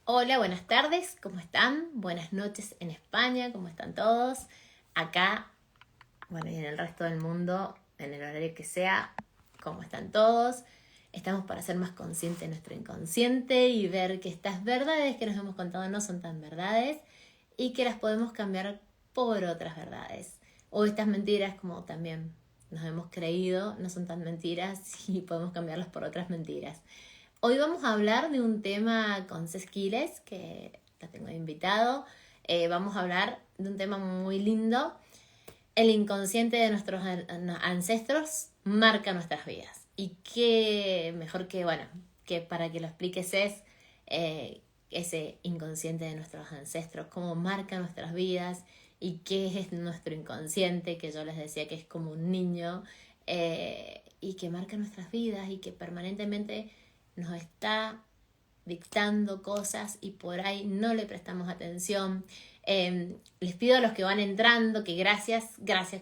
Hola, buenas tardes, ¿cómo están? Buenas noches en España, ¿cómo están todos? Acá, bueno, y en el resto del mundo, en el horario que sea, ¿cómo están todos? Estamos para ser más conscientes de nuestro inconsciente y ver que estas verdades que nos hemos contado no son tan verdades y que las podemos cambiar por otras verdades. O estas mentiras, como también nos hemos creído, no son tan mentiras y podemos cambiarlas por otras mentiras. Hoy vamos a hablar de un tema con Cés Quiles, que la tengo de invitado. Vamos a hablar de un tema muy lindo. El inconsciente de nuestros ancestros marca nuestras vidas. Y qué mejor que, bueno, que para que lo explique Cés, ese inconsciente de nuestros ancestros, cómo marca nuestras vidas y qué es nuestro inconsciente, que yo les decía que es como un niño, y que marca nuestras vidas y que permanentemente nos está dictando cosas y por ahí no le prestamos atención. Les pido a los que van entrando que gracias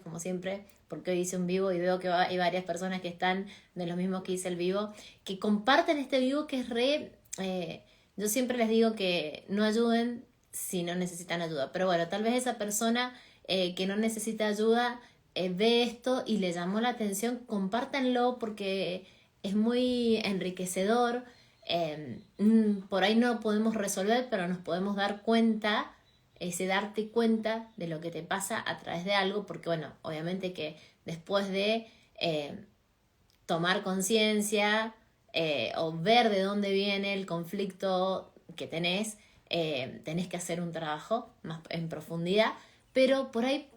como siempre, porque hoy hice un vivo y veo que hay varias personas que están de lo mismo que hice el vivo, que compartan este vivo que es yo siempre les digo que no ayuden si no necesitan ayuda, pero bueno, tal vez esa persona que no necesita ayuda ve esto y le llamó la atención, compártanlo porque es muy enriquecedor. Por ahí no podemos resolver, pero nos podemos dar cuenta, ese darte cuenta de lo que te pasa a través de algo, porque bueno, obviamente que después de tomar conciencia o ver de dónde viene el conflicto que tenés que hacer un trabajo más en profundidad, pero por ahí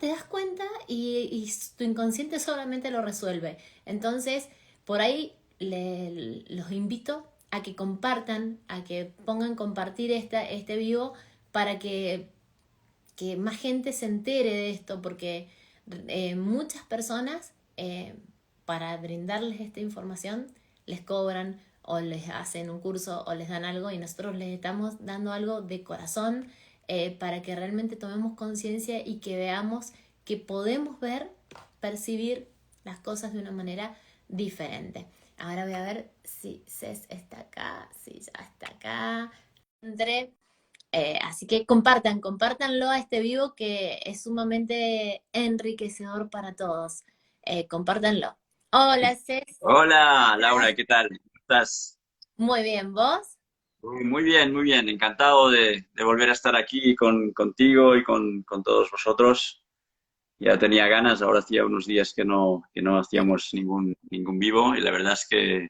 te das cuenta y tu inconsciente solamente lo resuelve. Entonces, por ahí los invito a que compartan, a que pongan compartir este vivo para que más gente se entere de esto, porque muchas personas, para brindarles esta información, les cobran o les hacen un curso o les dan algo y nosotros les estamos dando algo de corazón, para que realmente tomemos conciencia y que veamos que podemos ver, percibir las cosas de una manera diferente. Ahora voy a ver si Cés está acá, si ya está acá. André, así que compártanlo a este vivo que es sumamente enriquecedor para todos. Compártanlo. Hola, Cés. Hola, Laura, ¿qué tal? ¿Cómo estás? Muy bien, ¿vos? Muy bien, muy bien. Encantado de volver a estar aquí contigo y con todos vosotros. Ya tenía ganas, ahora hacía unos días que no hacíamos ningún vivo y la verdad es que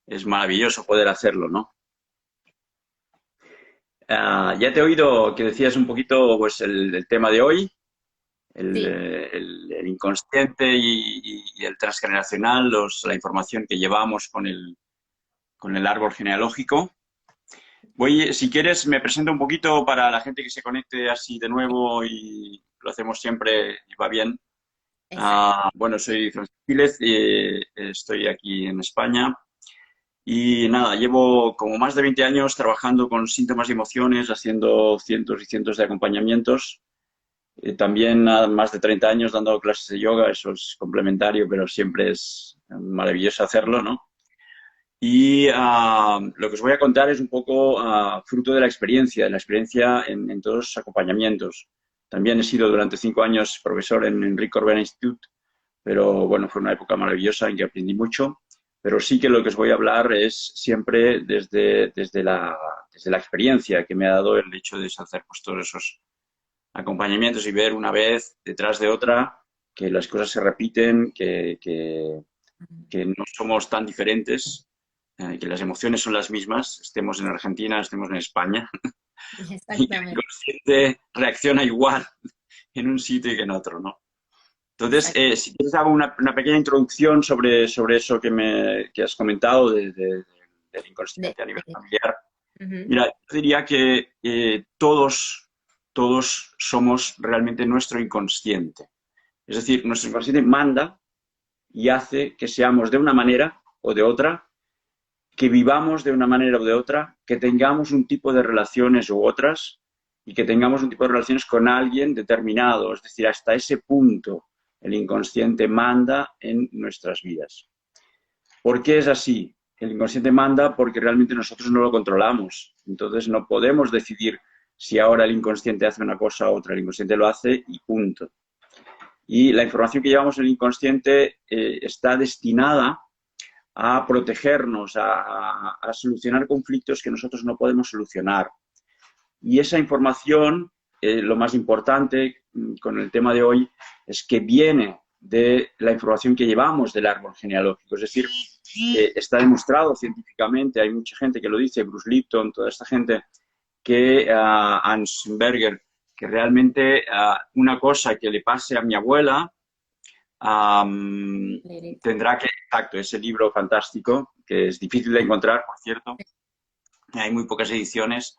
es maravilloso poder hacerlo, ¿no? Ya te he oído que decías un poquito pues, el tema de hoy, Sí, el inconsciente y el transgeneracional, la información que llevamos con el árbol genealógico. Si quieres, me presento un poquito para la gente que se conecte así de nuevo y lo hacemos siempre y va bien. exacto. Bueno, soy Francisco Gílez y estoy aquí en España y nada, llevo como más de 20 años trabajando con síntomas y emociones, haciendo cientos y cientos de acompañamientos. También más de 30 años dando clases de yoga, eso es complementario, pero siempre es maravilloso hacerlo, ¿no? Y lo que os voy a contar es un poco fruto de la experiencia en todos los acompañamientos. También he sido durante 5 años profesor en Enrique Corbera Institute, pero bueno, fue una época maravillosa en que aprendí mucho. Pero sí que lo que os voy a hablar es siempre desde la experiencia que me ha dado el hecho de hacer pues, todos esos acompañamientos y ver una vez detrás de otra que las cosas se repiten, que no somos tan diferentes, que las emociones son las mismas, estemos en Argentina, estemos en España, y que el Exactamente, inconsciente reacciona igual en un sitio y que en otro, ¿no? Entonces, exacto. si quieres hago una pequeña introducción sobre eso que has comentado del De- inconsciente a nivel de- familiar. Ujú. Mira, yo diría que todos somos realmente nuestro inconsciente. Es decir, nuestro inconsciente manda y hace que seamos de una manera o de otra, que vivamos de una manera u de otra, que tengamos un tipo de relaciones u otras y que tengamos un tipo de relaciones con alguien determinado. Es decir, hasta ese punto el inconsciente manda en nuestras vidas. ¿Por qué es así? el inconsciente manda porque realmente nosotros no lo controlamos. Entonces no podemos decidir si ahora el inconsciente hace una cosa u otra. El inconsciente lo hace y punto. Y la información que llevamos en el inconsciente está destinada a protegernos, a solucionar conflictos que nosotros no podemos solucionar. Y esa información, lo más importante con el tema de hoy, es que viene de la información que llevamos del árbol genealógico. Es decir, está demostrado científicamente, hay mucha gente que lo dice, Bruce Lipton, toda esta gente, que Ansberger, que realmente una cosa que le pase a mi abuela tendrá que, exacto, ese libro fantástico, que es difícil de encontrar, por cierto, hay muy pocas ediciones,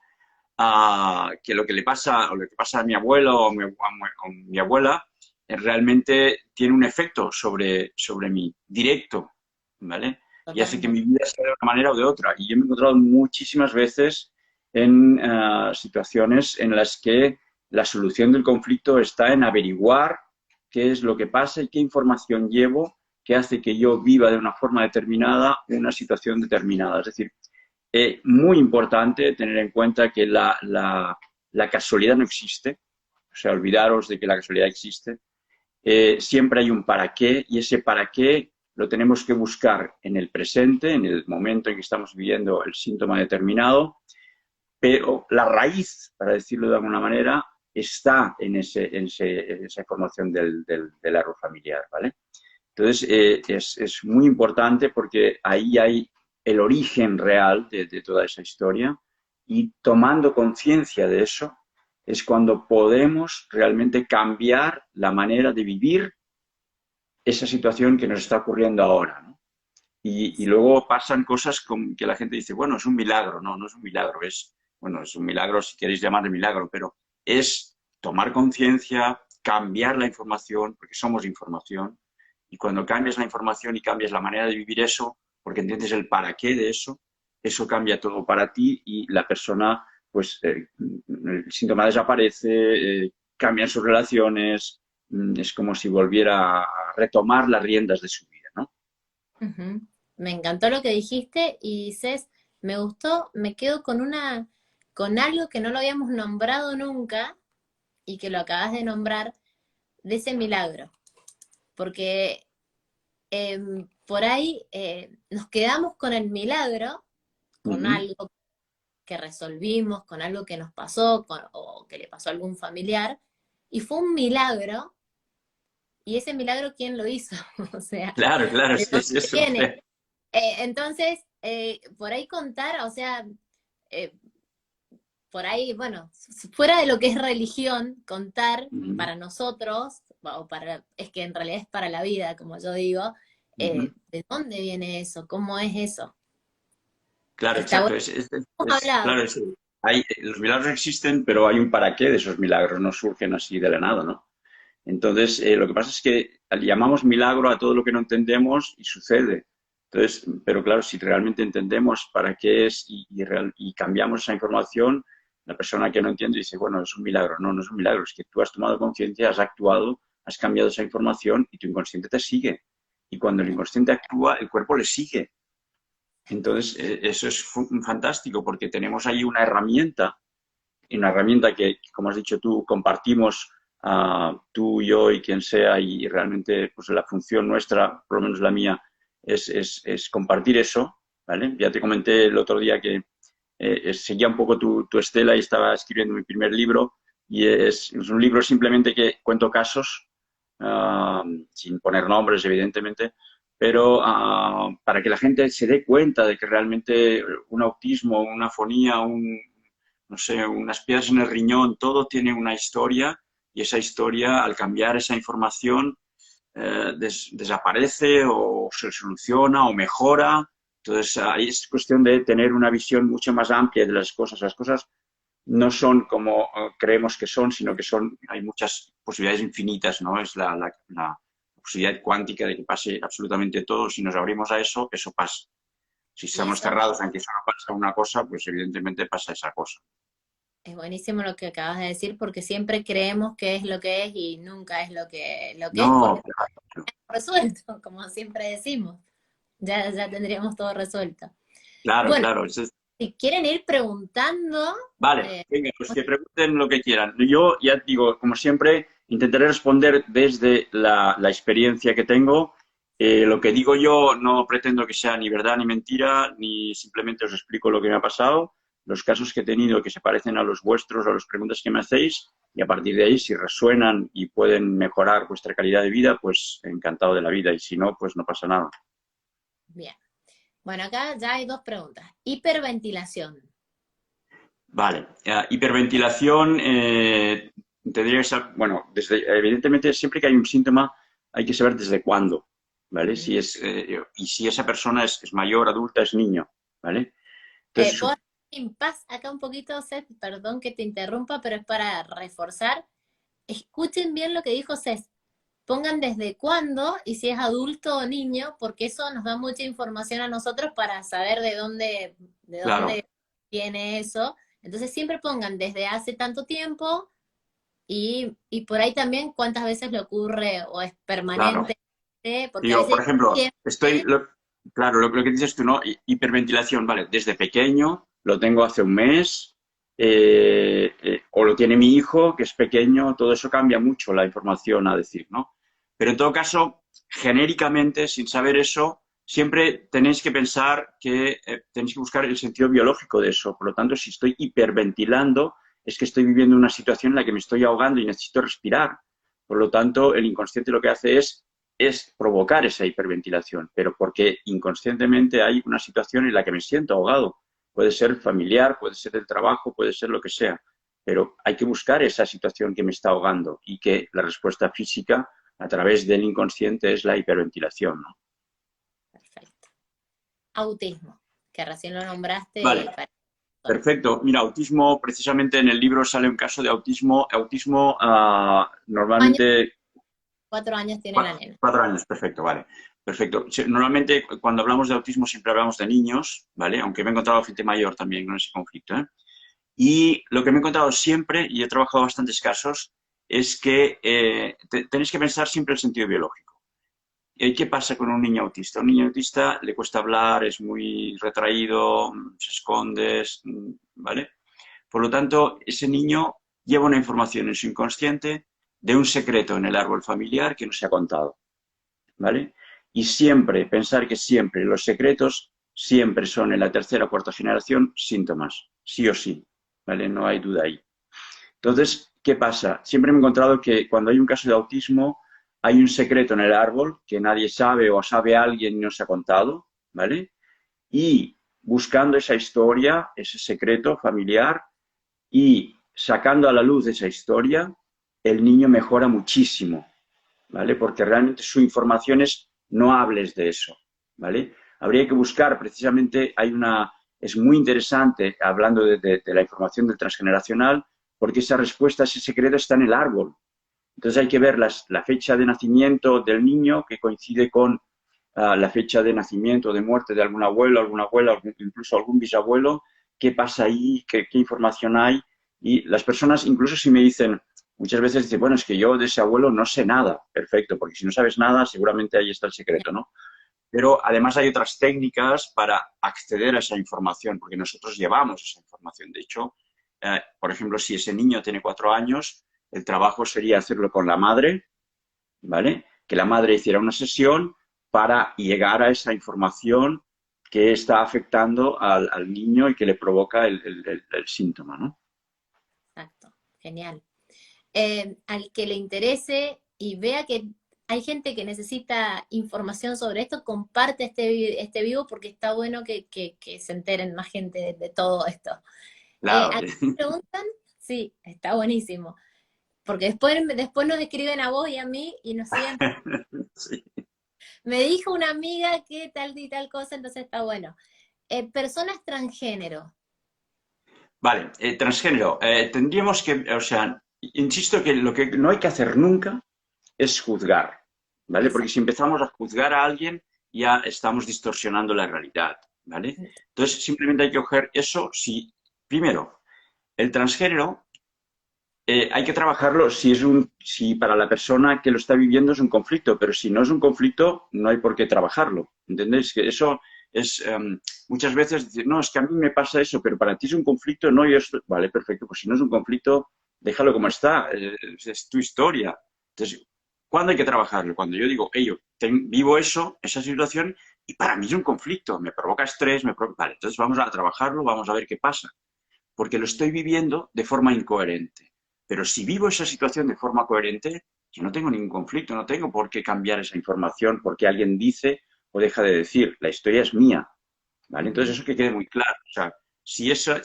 que lo que le pasa, o lo que pasa a mi abuelo o mi abuela, realmente tiene un efecto sobre mí, directo, ¿vale? Y hace que Totalmente. mi vida sea de una manera o de otra. Y yo me he encontrado muchísimas veces en situaciones en las que la solución del conflicto está en averiguar qué es lo que pasa y qué información llevo que hace que yo viva de una forma determinada una situación determinada. Es decir, muy importante tener en cuenta que la casualidad no existe, o sea, olvidaros de que la casualidad existe. Siempre hay un para qué y ese para qué lo tenemos que buscar en el presente, en el momento en que estamos viviendo el síntoma determinado, pero la raíz, para decirlo de alguna manera, está en esa información del árbol familiar, ¿vale? Entonces, es muy importante porque ahí hay el origen real de toda esa historia y tomando conciencia de eso es cuando podemos realmente cambiar la manera de vivir esa situación que nos está ocurriendo ahora, ¿no? Y luego pasan cosas como que la gente dice, bueno, es un milagro. No, no es un milagro, bueno, es un milagro si queréis llamarle milagro, pero es tomar conciencia, cambiar la información, porque somos información, y cuando cambias la información y cambias la manera de vivir eso, porque entiendes el para qué de eso cambia todo para ti y la persona, pues, el síntoma desaparece, cambian sus relaciones, es como si volviera a retomar las riendas de su vida, ¿no? Ujú. Me encantó lo que dijiste y dices, me gustó, me quedo con con algo que no lo habíamos nombrado nunca y que lo acabas de nombrar, de ese milagro. Porque por ahí nos quedamos con el milagro, Uh con -huh. algo que resolvimos, con algo que nos pasó o que le pasó a algún familiar, y fue un milagro, y ese milagro, ¿quién lo hizo? O sea, Claro, claro, ¿de sí, dónde es eso. viene? Entonces, por ahí contar, o sea, eh, por ahí, bueno, fuera de lo que es religión, contar Uh -huh. para nosotros, es que en realidad es para la vida, como yo digo, Uh -huh. ¿de dónde viene eso? ¿Cómo es eso? Claro, Está exacto. bueno, hemos Claro, hablado. los milagros existen, pero hay un para qué de esos milagros, no surgen así de la nada, ¿no? Entonces, lo que pasa es que llamamos milagro a todo lo que no entendemos y sucede. Entonces, pero claro, si realmente entendemos para qué es y cambiamos esa información, la persona que no entiende dice, bueno, es un milagro. No, no es un milagro, es que tú has tomado conciencia, has actuado, has cambiado esa información y tu inconsciente te sigue. Y cuando el inconsciente actúa, el cuerpo le sigue. Entonces, eso es fantástico porque tenemos ahí una herramienta que, como has dicho tú, compartimos tú, yo y quien sea, y realmente pues, la función nuestra, por lo menos la mía, es compartir eso, ¿vale? Ya te comenté el otro día que seguía un poco tu estela y estaba escribiendo mi primer libro, y es un libro simplemente que cuento casos, sin poner nombres, evidentemente, pero para que la gente se dé cuenta de que realmente un autismo, una fonía, no sé, unas piedras en el riñón, todo tiene una historia y esa historia, al cambiar esa información, desaparece o se soluciona o mejora. Entonces, ahí es cuestión de tener una visión mucho más amplia de las cosas. Las cosas no son como creemos que son, sino que hay muchas posibilidades infinitas, ¿no? Es la posibilidad cuántica de que pase absolutamente todo. Si nos abrimos a eso, eso pasa. Si Y estamos eso cerrados en que solo pasa una cosa, pues evidentemente pasa esa cosa. es buenísimo lo que acabas de decir, porque siempre creemos que es lo que es y nunca es lo que es, porque No, está resuelto, como siempre decimos. ya tendríamos todo resuelto. Claro, Bueno, claro. si quieren ir preguntando, Vale, eh, venga, pues que pregunten lo que quieran. Yo ya digo, como siempre, intentaré responder desde la experiencia que tengo. Lo que digo yo no pretendo que sea ni verdad ni mentira, ni simplemente os explico lo que me ha pasado, los casos que he tenido que se parecen a los vuestros o a las preguntas que me hacéis, y a partir de ahí, si resuenan y pueden mejorar vuestra calidad de vida, pues encantado de la vida, y si no, pues no pasa nada. bien. Bueno, acá ya hay dos preguntas. Hiperventilación. Vale, hiperventilación tendría que ser, bueno, evidentemente siempre que hay un síntoma hay que saber desde cuándo, ¿vale? Ujú. Y si esa persona es mayor, adulta, es niño, ¿vale? Entonces, Vos en paz, acá un poquito, Seth, perdón que te interrumpa, pero es para reforzar. Escuchen bien lo que dijo Cés. Pongan desde cuándo y si es adulto o niño, porque eso nos da mucha información a nosotros para saber de claro, dónde viene eso. Entonces siempre pongan desde hace tanto tiempo y por ahí también cuántas veces le ocurre o es claro. permanente, porque a Digo, por veces ejemplo, siempre, claro, lo que dices tú, ¿no? Hiperventilación, vale, desde pequeño, lo tengo hace un mes, o lo tiene mi hijo, que es pequeño, todo eso cambia mucho la información a decir, ¿no? Pero en todo caso, genéricamente, sin saber eso, siempre tenéis que pensar que tenéis que buscar el sentido biológico de eso. Por lo tanto, si estoy hiperventilando, es que estoy viviendo una situación en la que me estoy ahogando y necesito respirar. Por lo tanto, el inconsciente lo que hace es provocar esa hiperventilación, pero porque inconscientemente hay una situación en la que me siento ahogado. Puede ser familiar, puede ser el trabajo, puede ser lo que sea, pero hay que buscar esa situación que me está ahogando y que la respuesta física a través del inconsciente es la hiperventilación, ¿no? perfecto. Autismo, que recién lo nombraste y Vale, para todo. perfecto. Mira, autismo, precisamente en el libro sale un caso de autismo. Autismo Años, normalmente 4 años tiene la nena. 4 años, perfecto, vale. Perfecto. Sí, normalmente cuando hablamos de autismo siempre hablamos de niños, ¿vale? Aunque me he encontrado gente mayor también con ese conflicto, ¿eh? Y lo que me he encontrado siempre, y he trabajado bastantes casos, es que tenéis que pensar siempre el sentido biológico. ¿Qué pasa con un niño autista? A un niño autista le cuesta hablar, es muy retraído, se esconde, ¿vale? Por lo tanto, ese niño lleva una información en su inconsciente de un secreto en el árbol familiar que no se ha contado. ¿Vale? Y siempre, pensar que siempre los secretos siempre son en la tercera o cuarta generación síntomas, sí o sí, ¿vale? No hay duda ahí. Entonces, ¿qué pasa? Siempre me he encontrado que cuando hay un caso de autismo hay un secreto en el árbol que nadie sabe o sabe alguien y no se ha contado, ¿vale? Y buscando esa historia, ese secreto familiar y sacando a la luz esa historia, el niño mejora muchísimo, ¿vale? Porque realmente su información es no hables de eso, ¿vale? Habría que buscar, precisamente, es muy interesante, hablando de la información del transgeneracional, porque esa respuesta, ese secreto está en el árbol. Entonces hay que ver la fecha de nacimiento del niño que coincide con la fecha de nacimiento, de muerte de algún abuelo, alguna abuela, incluso algún bisabuelo, qué pasa ahí, qué información hay. Y las personas, incluso si me dicen, muchas veces dicen, bueno, es que yo de ese abuelo no sé nada. Perfecto, porque si no sabes nada, seguramente ahí está el secreto, ¿no? Pero además hay otras técnicas para acceder a esa información, porque nosotros llevamos esa información. De hecho, por ejemplo, si ese niño tiene 4 años, el trabajo sería hacerlo con la madre, ¿vale? Que la madre hiciera una sesión para llegar a esa información que está afectando al niño y que le provoca el síntoma, ¿no? Exacto, genial. Al que le interese y vea que hay gente que necesita información sobre esto, comparte este vivo porque está bueno que se enteren más gente de todo esto. Claro, Acá preguntan, sí, está buenísimo, porque después nos escriben a vos y a mí y nos siguen. sí. Me dijo una amiga que tal y tal cosa, entonces está bueno. Personas transgénero. Vale, transgénero. Tendríamos que, o sea, insisto que lo que no hay que hacer nunca es juzgar, ¿vale? Porque Exacto. si empezamos a juzgar a alguien, ya estamos distorsionando la realidad, ¿vale? Entonces, simplemente hay que coger eso si, primero, el transgénero hay que trabajarlo si para la persona que lo está viviendo es un conflicto, pero si no es un conflicto, no hay por qué trabajarlo. ¿Entendéis? Que eso es muchas veces decir, no, es que a mí me pasa eso, pero para ti es un conflicto, no, yo estoy... Vale, perfecto, pues si no es un conflicto, déjalo como está, es tu historia. Entonces, ¿cuándo hay que trabajarlo? Cuando yo digo, hey, yo vivo eso, esa situación, y para mí es un conflicto, me provoca estrés, Vale, entonces vamos a trabajarlo, vamos a ver qué pasa, porque lo estoy viviendo de forma incoherente. Pero si vivo esa situación de forma coherente, yo no tengo ningún conflicto, no tengo por qué cambiar esa información porque alguien dice o deja de decir. La historia es mía, ¿vale? Entonces Ujú. eso que quede muy claro. O sea, si eso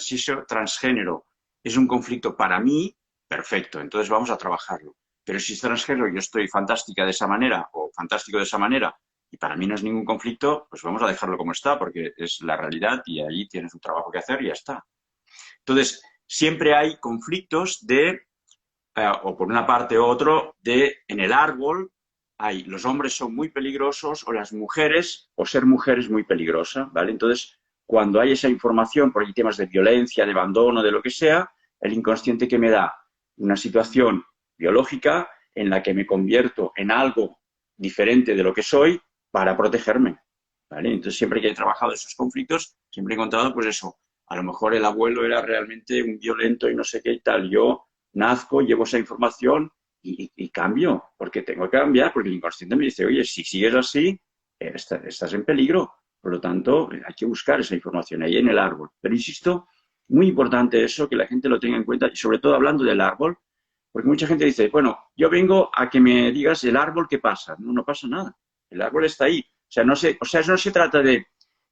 transgénero es un conflicto para mí, perfecto, entonces vamos a trabajarlo. Pero si es transgénero y yo estoy fantástica de esa manera o fantástico de esa manera y para mí no es ningún conflicto, pues vamos a dejarlo como está porque es la realidad y ahí tienes un trabajo que hacer y ya está. Entonces, siempre hay conflictos o por una parte u otro, en el árbol hay los hombres son muy peligrosos o las mujeres, o ser mujer es muy peligrosa, ¿vale? Entonces, cuando hay esa información, por ahí temas de violencia, de abandono, de lo que sea, el inconsciente que me da una situación biológica en la que me convierto en algo diferente de lo que soy para protegerme, ¿vale? Entonces, siempre que he trabajado esos conflictos, siempre he encontrado, pues eso, a lo mejor el abuelo era realmente un violento y no sé qué y tal. Yo nazco, llevo esa información y cambio, porque tengo que cambiar, porque el inconsciente me dice, oye, si sigues así, estás en peligro. Por lo tanto, hay que buscar esa información ahí en el árbol. Pero insisto, muy importante eso, que la gente lo tenga en cuenta, y sobre todo hablando del árbol, porque mucha gente dice, bueno, yo vengo a que me digas el árbol qué pasa. No, no pasa nada. El árbol está ahí. O sea, no se trata de,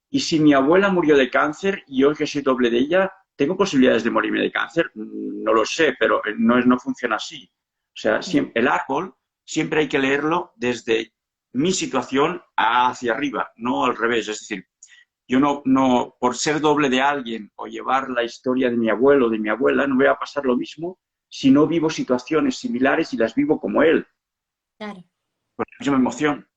¿y si mi abuela murió de cáncer y yo que soy doble de ella, tengo posibilidades de morirme de cáncer? No lo sé, pero no funciona así. O sea, el árbol siempre hay que leerlo desde mi situación hacia arriba, no al revés. Es decir, yo no, por ser doble de alguien o llevar la historia de mi abuelo o de mi abuela, no me va a pasar lo mismo si no vivo situaciones similares y las vivo como él, Claro. con la misma emoción.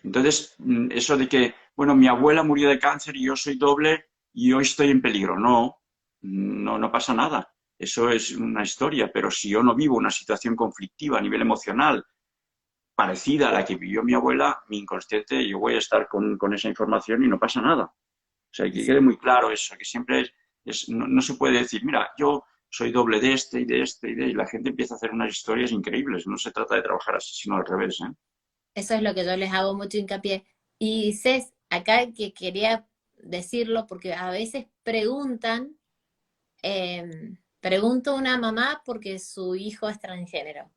Entonces, eso de que, bueno, mi abuela murió de cáncer y yo soy doble y hoy estoy en peligro. No, no pasa nada. Eso es una historia, pero si yo no vivo una situación conflictiva a nivel emocional parecida a la que vivió mi abuela, mi inconsciente, yo voy a estar con esa información y no pasa nada. O sea, que quede muy claro eso, que siempre no se puede decir, mira, yo soy doble de este y de este y la gente empieza a hacer unas historias increíbles. No se trata de trabajar así, sino al revés, ¿eh? Eso es lo que yo les hago mucho hincapié. Y Cés, acá que quería decirlo porque a veces pregunta una mamá porque su hijo es transgénero.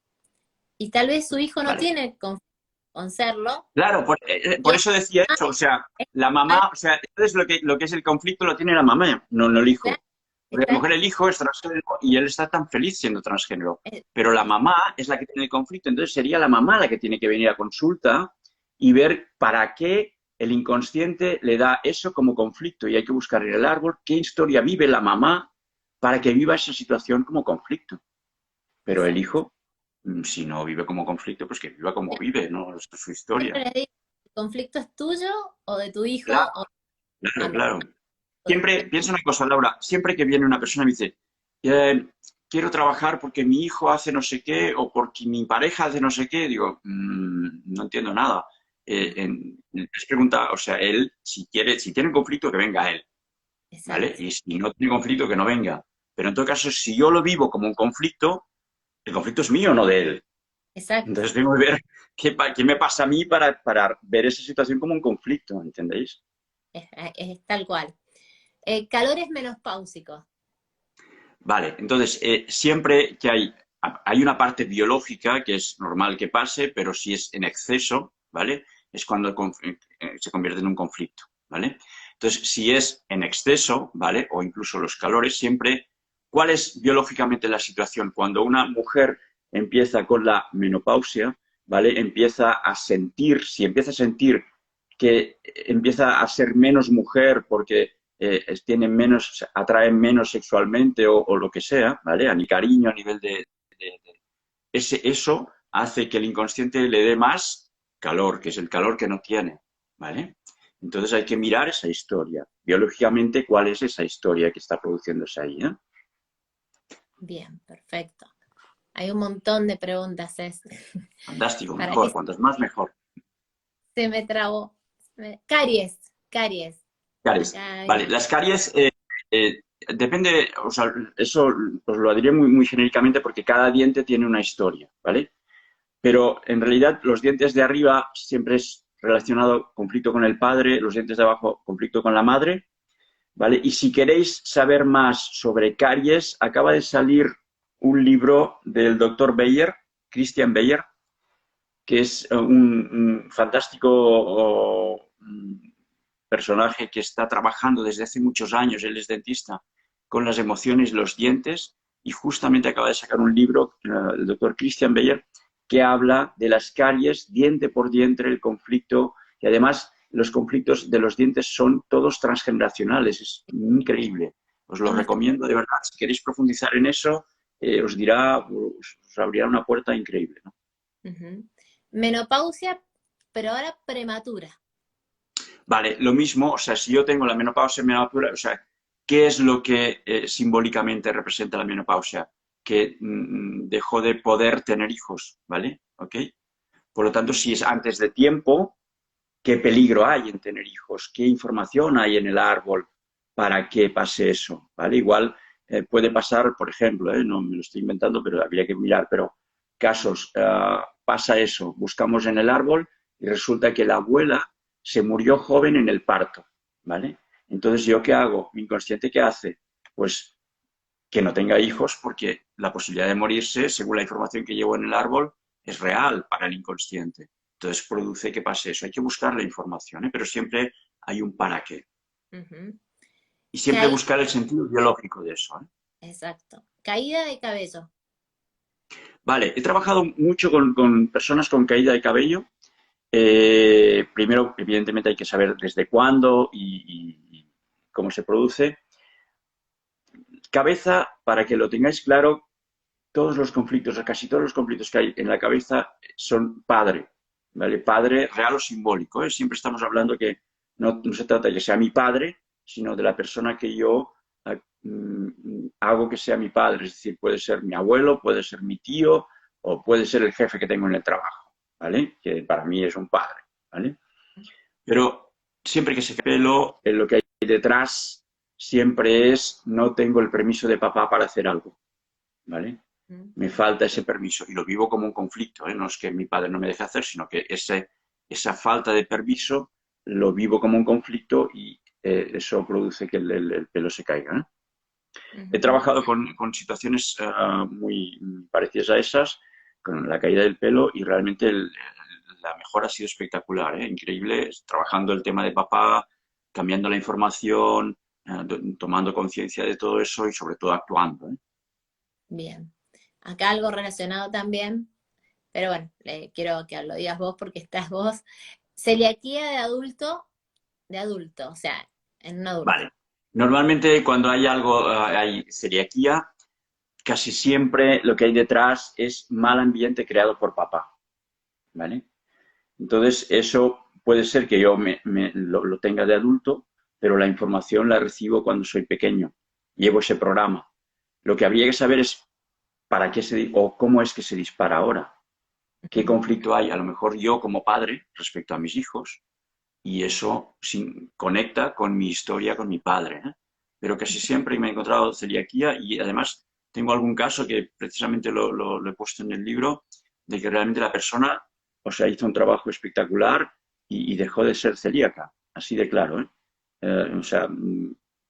Y tal vez su hijo no Vale. tiene con serlo. Claro, Y por eso decía eso, o sea, es la mamá, o sea, entonces lo que es el conflicto lo tiene la mamá, no el claro, hijo. Porque a lo está, mejor el hijo es transgénero y él está tan feliz siendo transgénero, eh, pero la mamá es la que tiene el conflicto, entonces sería la mamá la que tiene que venir a consulta y ver para qué el inconsciente le da eso como conflicto y hay que buscar en el árbol qué historia vive la mamá para que viva esa situación como conflicto. Pero el exacto. hijo, si no vive como conflicto, pues que viva como vive, ¿no? Es su historia. Siempre les digo, ¿el conflicto es tuyo o de tu hijo Claro, o de tu claro, mamá? claro. Siempre, piensa una cosa, Laura, siempre que viene una persona y me dice, quiero trabajar porque mi hijo hace no sé qué o porque mi pareja hace no sé qué, digo, no entiendo nada. Es pregunta, o sea, él, si quiere, si tiene conflicto, que venga él, ¿vale? Exacto, Y si no tiene conflicto, que no venga. Pero en todo caso, si yo lo vivo como un conflicto, el conflicto es mío, no de él. exacto. Entonces tengo que ver qué me pasa a mí para ver esa situación como un conflicto, ¿entendéis? Es tal cual. Calores menopáusicos. Vale, entonces siempre que hay una parte biológica que es normal que pase, pero si es en exceso, ¿vale? Es cuando se convierte en un conflicto, ¿vale? Entonces, si es en exceso, ¿vale? O incluso los calores, siempre, ¿cuál es biológicamente la situación? Cuando una mujer empieza con la menopausia, ¿vale? Empieza a sentir, si empieza a sentir que empieza a ser menos mujer porque tienen menos, atraen menos sexualmente o lo que sea, ¿vale? A mi cariño, a nivel eso hace que el inconsciente le dé más calor, que es el calor que no tiene, ¿vale? Entonces hay que mirar esa historia. Biológicamente, ¿cuál es esa historia que está produciéndose ahí? ¿Eh? Bien, perfecto. Hay un montón de preguntas, Fantástico, ¿Para qué mejor. Cuantas más, mejor. se me trabó? Caries, caries. Caries. Acá Vale, hay... las caries, depende, o sea, eso os lo diré muy, muy genéricamente porque cada diente tiene una historia, ¿vale? Pero en realidad los dientes de arriba siempre es relacionado conflicto con el padre, los dientes de abajo conflicto con la madre, ¿vale? Y si queréis saber más sobre caries, acaba de salir un libro del doctor Bayer, Christian Bayer, que es un fantástico personaje que está trabajando desde hace muchos años, él es dentista, con las emociones y los dientes, y justamente acaba de sacar un libro, el doctor Christian Bayer, que habla de las caries diente por diente, el conflicto, y además los conflictos de los dientes son todos transgeneracionales, es increíble. Os lo ¿Cómo está? recomiendo de verdad, si queréis profundizar en eso, os dirá, os abrirá una puerta increíble, ¿no? Ujú. Menopausia, pero ahora prematura. Vale, lo mismo, o sea, si yo tengo la menopausia, o sea, ¿qué es lo que simbólicamente representa la menopausia? Que dejó de poder tener hijos, ¿vale? ¿Ok? Por lo tanto, si es antes de tiempo, ¿qué peligro hay en tener hijos? ¿Qué información hay en el árbol para que pase eso? ¿Vale? Igual puede pasar, por ejemplo, no me lo estoy inventando, pero habría que mirar, pero casos, pasa eso, buscamos en el árbol y resulta que la abuela se murió joven en el parto, ¿vale? Entonces, ¿yo qué hago? ¿Mi inconsciente qué hace? Pues que no tenga hijos porque la posibilidad de morirse, según la información que llevo en el árbol, es real para el inconsciente. Entonces produce que pase eso. Hay que buscar la información, ¿eh? Pero siempre hay un para qué. Ujú. Y siempre Caí- buscar el sentido biológico de eso, ¿eh? Exacto. Caída de cabello. Vale, he trabajado mucho con personas con caída de cabello. Primero, evidentemente, hay que saber desde cuándo y cómo se produce. Cabeza, para que lo tengáis claro, todos los conflictos, o casi todos los conflictos que hay en la cabeza son padre, ¿vale? Padre real o simbólico, ¿eh? Siempre estamos hablando que no se trata de que sea mi padre, sino de la persona que yo hago que sea mi padre. Es decir, puede ser mi abuelo, puede ser mi tío o puede ser el jefe que tengo en el trabajo, ¿vale? Que para mí es un padre, ¿vale? Pero siempre que se pelo, en lo que hay detrás siempre es no tengo el permiso de papá para hacer algo, ¿vale? Ujú. Me falta ese permiso y lo vivo como un conflicto, ¿eh? No es que mi padre no me deje hacer, sino que esa falta de permiso lo vivo como un conflicto y eso produce que el pelo se caiga, ¿eh? He Ujú. trabajado con situaciones muy parecidas a esas, con la caída del pelo y realmente la mejora ha sido espectacular, ¿eh? Increíble, trabajando el tema de papá, cambiando la información, tomando conciencia de todo eso y sobre todo actuando, ¿eh? Bien. Acá algo relacionado también, pero bueno, quiero que lo digas vos porque estás vos. Celiaquía de adulto, o sea, en un adulto. Vale. Normalmente cuando hay algo, hay celiaquía, casi siempre lo que hay detrás es mal ambiente creado por papá, ¿vale? Entonces eso puede ser que yo lo tenga de adulto, pero la información la recibo cuando soy pequeño. Llevo ese programa. Lo que habría que saber es para qué o cómo es que se dispara ahora. ¿Qué Ujú. conflicto hay? A lo mejor yo como padre respecto a mis hijos y eso conecta con mi historia, con mi padre, ¿eh? Pero casi siempre me he encontrado celiaquía y además tengo algún caso que precisamente lo he puesto en el libro, de que realmente la persona, o sea, hizo un trabajo espectacular y dejó de ser celíaca, así de claro, ¿eh? O sea,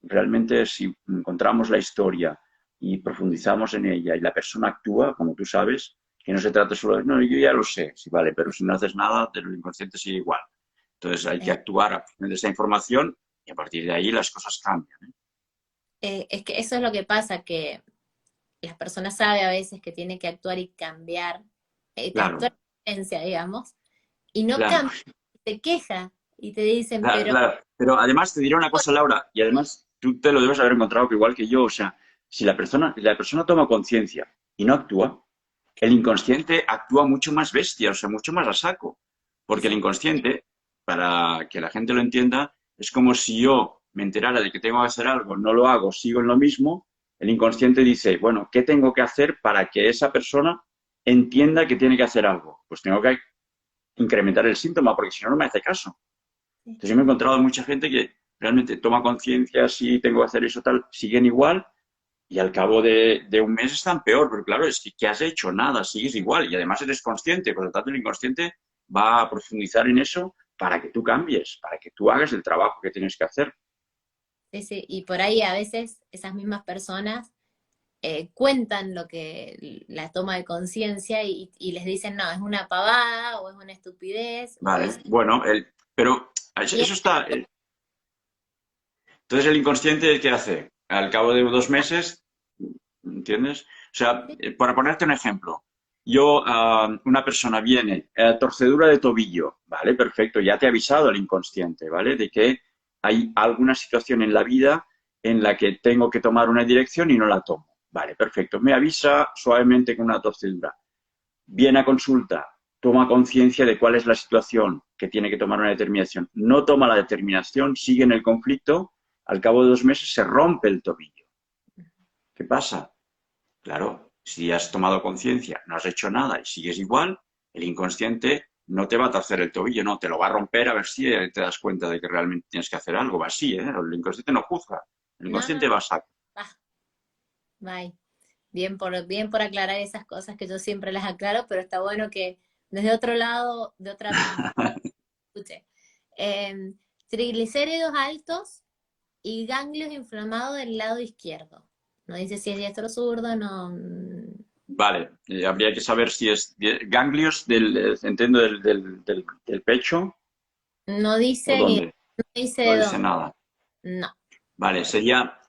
realmente si encontramos la historia y profundizamos en ella y la persona actúa, como tú sabes, que no se trata solo de, no, yo ya lo sé, sí, vale, pero si no haces nada, de lo inconsciente sigue igual. Entonces hay que Eh, actuar a partir de esa información y a partir de ahí las cosas cambian, ¿eh? es que eso es lo que pasa, que las personas saben a veces que tienen que actuar y cambiar, actuar Claro, en esencia, digamos, y no claro, cambia, te queja y te dicen, claro, pero claro. Pero además te diré una cosa, Laura, y además tú te lo debes haber encontrado que igual que yo, o sea, si la persona toma conciencia y no actúa, el inconsciente actúa mucho más bestia, o sea, mucho más a saco. Porque el exacto. inconsciente, para que la gente lo entienda, es como si yo me enterara de que tengo que hacer algo, no lo hago, sigo en lo mismo, el inconsciente dice, bueno, ¿qué tengo que hacer para que esa persona entienda que tiene que hacer algo? Pues tengo que incrementar el síntoma, porque si no, no me hace caso. Sí, Entonces yo me he encontrado mucha gente que realmente toma conciencia, sí, tengo que hacer eso, tal, siguen igual y al cabo de un mes están peor, pero claro, es que ¿qué has hecho? Nada, sigues igual y además eres consciente, por lo tanto el inconsciente va a profundizar en eso para que tú cambies, para que tú hagas el trabajo que tienes que hacer. sí, sí. Y por ahí a veces esas mismas personas cuentan la toma de conciencia y les dicen, no, es una pavada o es una estupidez o Vale, es... bueno, pero Y eso está. Entonces el inconsciente, ¿qué hace? Al cabo de 2 meses, ¿entiendes? O sea, para ponerte un ejemplo, una persona viene, torcedura de tobillo, ¿vale? Perfecto, ya te ha avisado el inconsciente, ¿vale? De que hay alguna situación en la vida en la que tengo que tomar una dirección y no la tomo. Vale, perfecto. Me avisa suavemente con una torcedura. Viene a consulta, toma conciencia de cuál es la situación, que tiene que tomar una determinación. No toma la determinación, sigue en el conflicto, al cabo de 2 meses se rompe el tobillo. ¿Qué pasa? Claro, si has tomado conciencia, no has hecho nada y sigues igual, el inconsciente no te va a torcer el tobillo, no, te lo va a romper a ver si te das cuenta de que realmente tienes que hacer algo. Va así, ¿eh? El inconsciente no juzga, el no, no, inconsciente va a sacar. ah, bye. Bien por aclarar esas cosas que yo siempre las aclaro, pero está bueno que desde otro lado, de otra, escuche. Triglicéridos altos y ganglios inflamados del lado izquierdo. No dice si es diestro o zurdo, no. Vale, habría que saber si es ganglios entiendo, del pecho No o dice ni dónde. no dice No de dice dónde. nada. No. Vale, sería,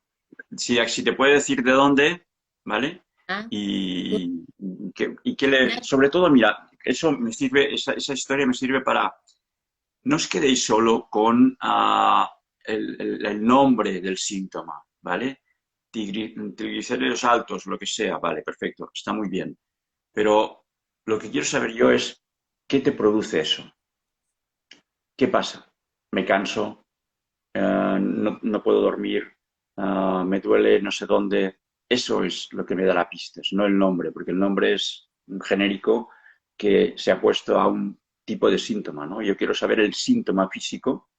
si te puede decir de dónde, ¿vale? Ah, Sobre todo, mira, eso me sirve, esa historia me sirve para, no os quedéis solo con el nombre del síntoma, ¿vale? Triglicéridos altos, lo que sea, vale, perfecto, está muy bien. Pero lo que quiero saber yo es, ¿qué te produce eso? ¿Qué pasa? Me canso, no puedo dormir, me duele no sé dónde. Eso es lo que me da la pista, no el nombre, porque el nombre es un genérico que se ha puesto a un tipo de síntoma, ¿no? Yo quiero saber el síntoma físico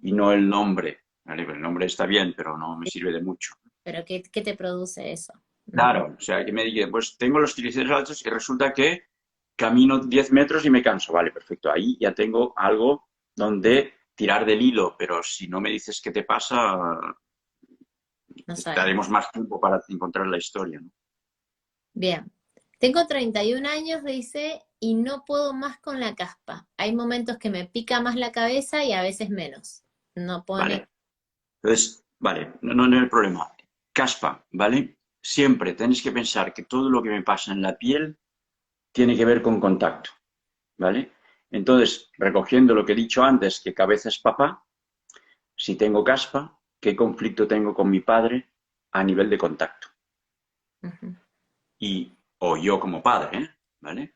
y no el nombre, ¿vale? El nombre está bien, pero no me sirve de mucho. pero ¿qué te produce eso? Mm, Claro, o sea, que me diga, pues tengo los triglicéridos altos y resulta que camino 10 metros y me canso. Vale, perfecto. Ahí ya tengo algo donde tirar del hilo, pero si no me dices qué te pasa, no sabemos. daremos más tiempo para encontrar la historia, ¿no? Bien. Tengo 31 años, dice, y no puedo más con la caspa. Hay momentos que me pica más la cabeza y a veces menos. No pone. Vale. Entonces, vale, no hay problema. Caspa, ¿vale? Siempre tenéis que pensar que todo lo que me pasa en la piel tiene que ver con contacto, ¿vale? Entonces, recogiendo lo que he dicho antes, que cabeza es papá, si tengo caspa, ¿qué conflicto tengo con mi padre a nivel de contacto? Ujú. O yo como padre, ¿eh? ¿Vale?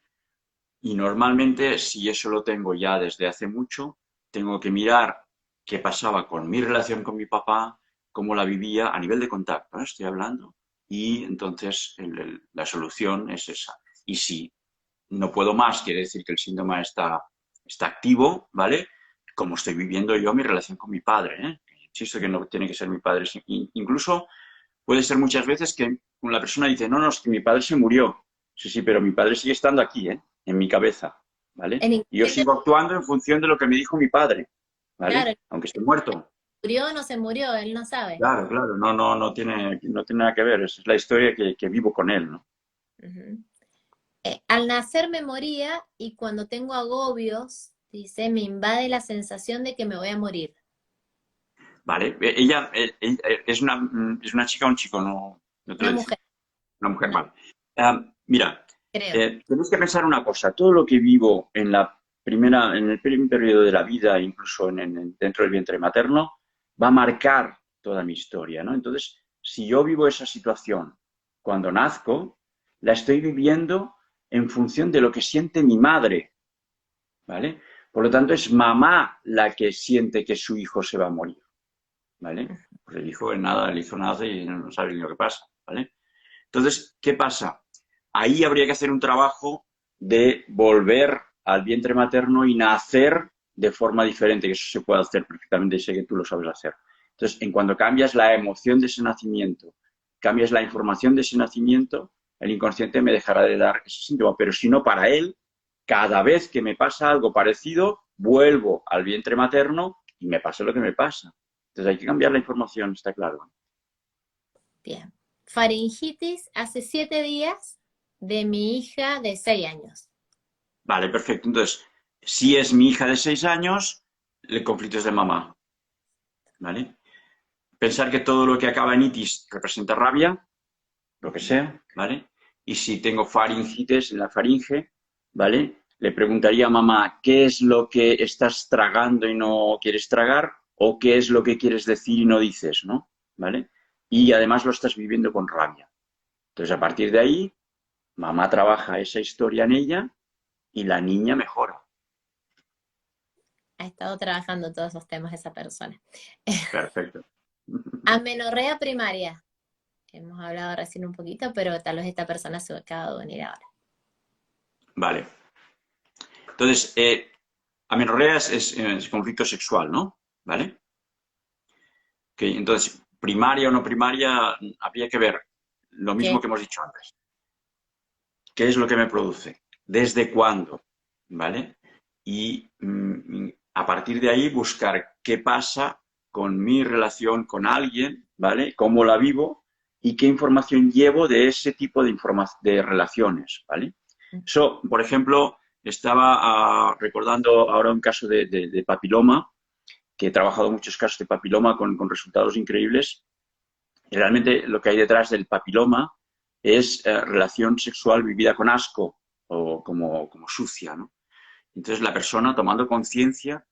Y normalmente, si eso lo tengo ya desde hace mucho, tengo que mirar qué pasaba con mi relación con mi papá, cómo la vivía a nivel de contacto, ¿eh? Estoy hablando. Y entonces la solución es esa. Y si no puedo más, quiere decir que el síntoma está activo, ¿vale? Como estoy viviendo yo mi relación con mi padre, ¿eh? Insisto que no tiene que ser mi padre. Incluso puede ser muchas veces que la persona dice, no, no, es que mi padre se murió. Sí, sí, pero mi padre sigue estando aquí, ¿eh? En mi cabeza, ¿vale? El Y yo inconsciente, sigo actuando en función de lo que me dijo mi padre, claro, ¿vale? Aunque esté muerto. murió o no se murió, él no sabe. Claro, claro, no tiene nada que ver. Esa es la historia que vivo con él, ¿no? Ujú. Al nacer me moría y cuando tengo agobios, dice, me invade la sensación de que me voy a morir. Vale, ella es una chica o un chico, no te lo Una he dicho. mujer, Una mujer, una, vale. Mira, creo. tenéis que pensar una cosa, todo lo que vivo en el primer periodo de la vida, incluso dentro del vientre materno, va a marcar toda mi historia, ¿no? Entonces, si yo vivo esa situación cuando nazco, la estoy viviendo en función de lo que siente mi madre, ¿vale? Por lo tanto, es mamá la que siente que su hijo se va a morir, ¿vale? Pues el hijo nada, el hijo nace y no sabe ni lo que pasa. ¿vale? Entonces, ¿qué pasa? Ahí habría que hacer un trabajo de volver al vientre materno y nacer de forma diferente, que eso se puede hacer perfectamente y sé que tú lo sabes hacer. Entonces, en cuanto cambias la emoción de ese nacimiento, cambias la información de ese nacimiento, el inconsciente me dejará de dar ese síntoma, pero si no, para él, cada vez que me pasa algo parecido, vuelvo al vientre materno y me pasa lo que me pasa. Entonces hay que cambiar la información, está claro. Bien. Faringitis hace 7 días de mi hija de 6 años. Vale, perfecto. Entonces, si es mi hija de 6 años, el conflicto es de mamá, ¿vale? Pensar que todo lo que acaba en itis representa rabia, lo que sea, ¿vale? Y si tengo faringitis en la faringe, ¿vale? Le preguntaría a mamá, ¿qué es lo que estás tragando y no quieres tragar? ¿O qué es lo que quieres decir y no dices, ¿no? ¿Vale? Y además lo estás viviendo con rabia. Entonces, a partir de ahí, mamá trabaja esa historia en ella y la niña mejora. Ha estado trabajando todos esos temas esa persona. Perfecto. Amenorrea primaria. Hemos hablado recién un poquito, pero tal vez esta persona se acaba de venir ahora. Vale. Entonces, amenorrea es conflicto sexual, ¿no? ¿Vale? Okay, entonces, primaria o no primaria, habría que ver lo mismo ¿Qué? que hemos dicho antes. ¿Qué es lo que me produce? ¿Desde cuándo? ¿Vale? Y a partir de ahí buscar qué pasa con mi relación con alguien, ¿vale? Cómo la vivo y qué información llevo de ese tipo de relaciones, ¿vale? Eso, por ejemplo, estaba recordando ahora un caso de papiloma, que he trabajado muchos casos de papiloma con resultados increíbles. Y realmente lo que hay detrás del papiloma es relación sexual vivida con asco o como sucia, ¿no? Entonces la persona tomando conciencia,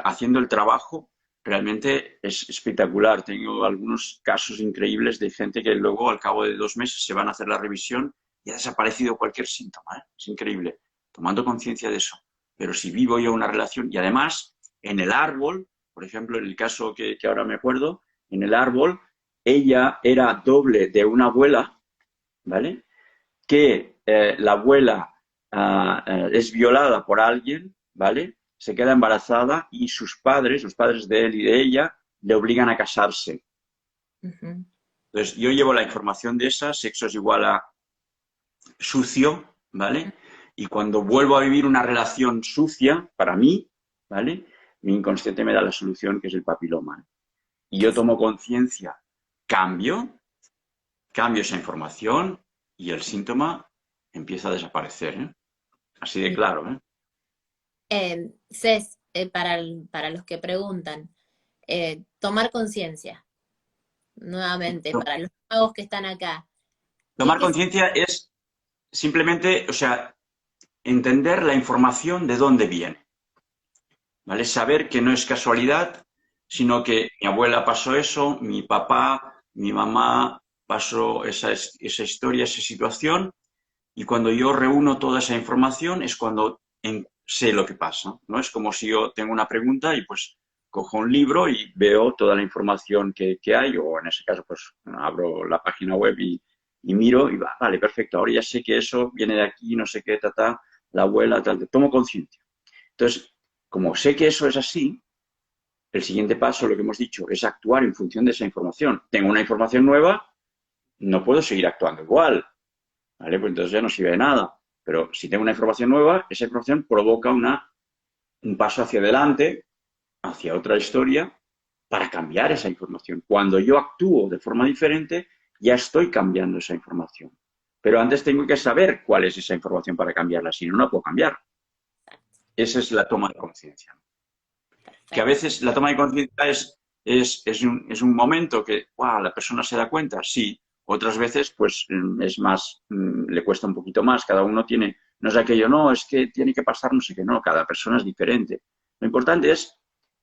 haciendo el trabajo, realmente es espectacular. Tengo algunos casos increíbles de gente que luego al cabo de 2 meses se van a hacer la revisión y ha desaparecido cualquier síntoma, ¿eh? Es increíble, tomando conciencia de eso. Pero si vivo yo una relación y además en el árbol, por ejemplo, en el caso que ahora me acuerdo, en el árbol ella era doble de una abuela, ¿vale? Que la abuela es violada por alguien, ¿vale? Se queda embarazada y sus padres, los padres de él y de ella, le obligan a casarse. Ujú. Entonces, yo llevo la información de esa, sexo es igual a sucio, ¿vale? Y cuando vuelvo a vivir una relación sucia, para mí, ¿vale? Mi inconsciente me da la solución, que es el papiloma. Y yo tomo conciencia, cambio esa información y el síntoma empieza a desaparecer, ¿eh? Así de claro, ¿eh? Cés, para los que preguntan, tomar conciencia, nuevamente, para los nuevos que están acá, Tomar ¿qué conciencia es simplemente, o sea, entender la información de dónde viene, ¿vale? Saber que no es casualidad, sino que mi abuela pasó eso, mi papá, mi mamá pasó esa historia, esa situación, y cuando yo reúno toda esa información es cuando sé lo que pasa, ¿no? Es como si yo tengo una pregunta y pues cojo un libro y veo toda la información que hay, o en ese caso pues abro la página web y miro y vale, perfecto, ahora ya sé que eso viene de aquí, no sé qué, la abuela, tal, tomo conciencia. Entonces, como sé que eso es así, el siguiente paso, lo que hemos dicho, es actuar en función de esa información. Tengo una información nueva, no puedo seguir actuando igual, ¿vale? Pues entonces ya no sirve de nada. Pero si tengo una información nueva, esa información provoca un paso hacia adelante, hacia otra historia, para cambiar esa información. Cuando yo actúo de forma diferente, ya estoy cambiando esa información. Pero antes tengo que saber cuál es esa información para cambiarla, si no, no la puedo cambiar. Esa es la toma de conciencia. Que a perfecto? veces la toma de conciencia es un momento que wow, la persona se da cuenta, sí. Otras veces, pues es más, le cuesta un poquito más. Cada uno tiene, no es aquello, no, es que tiene que pasar no sé qué, no, cada persona es diferente. Lo importante es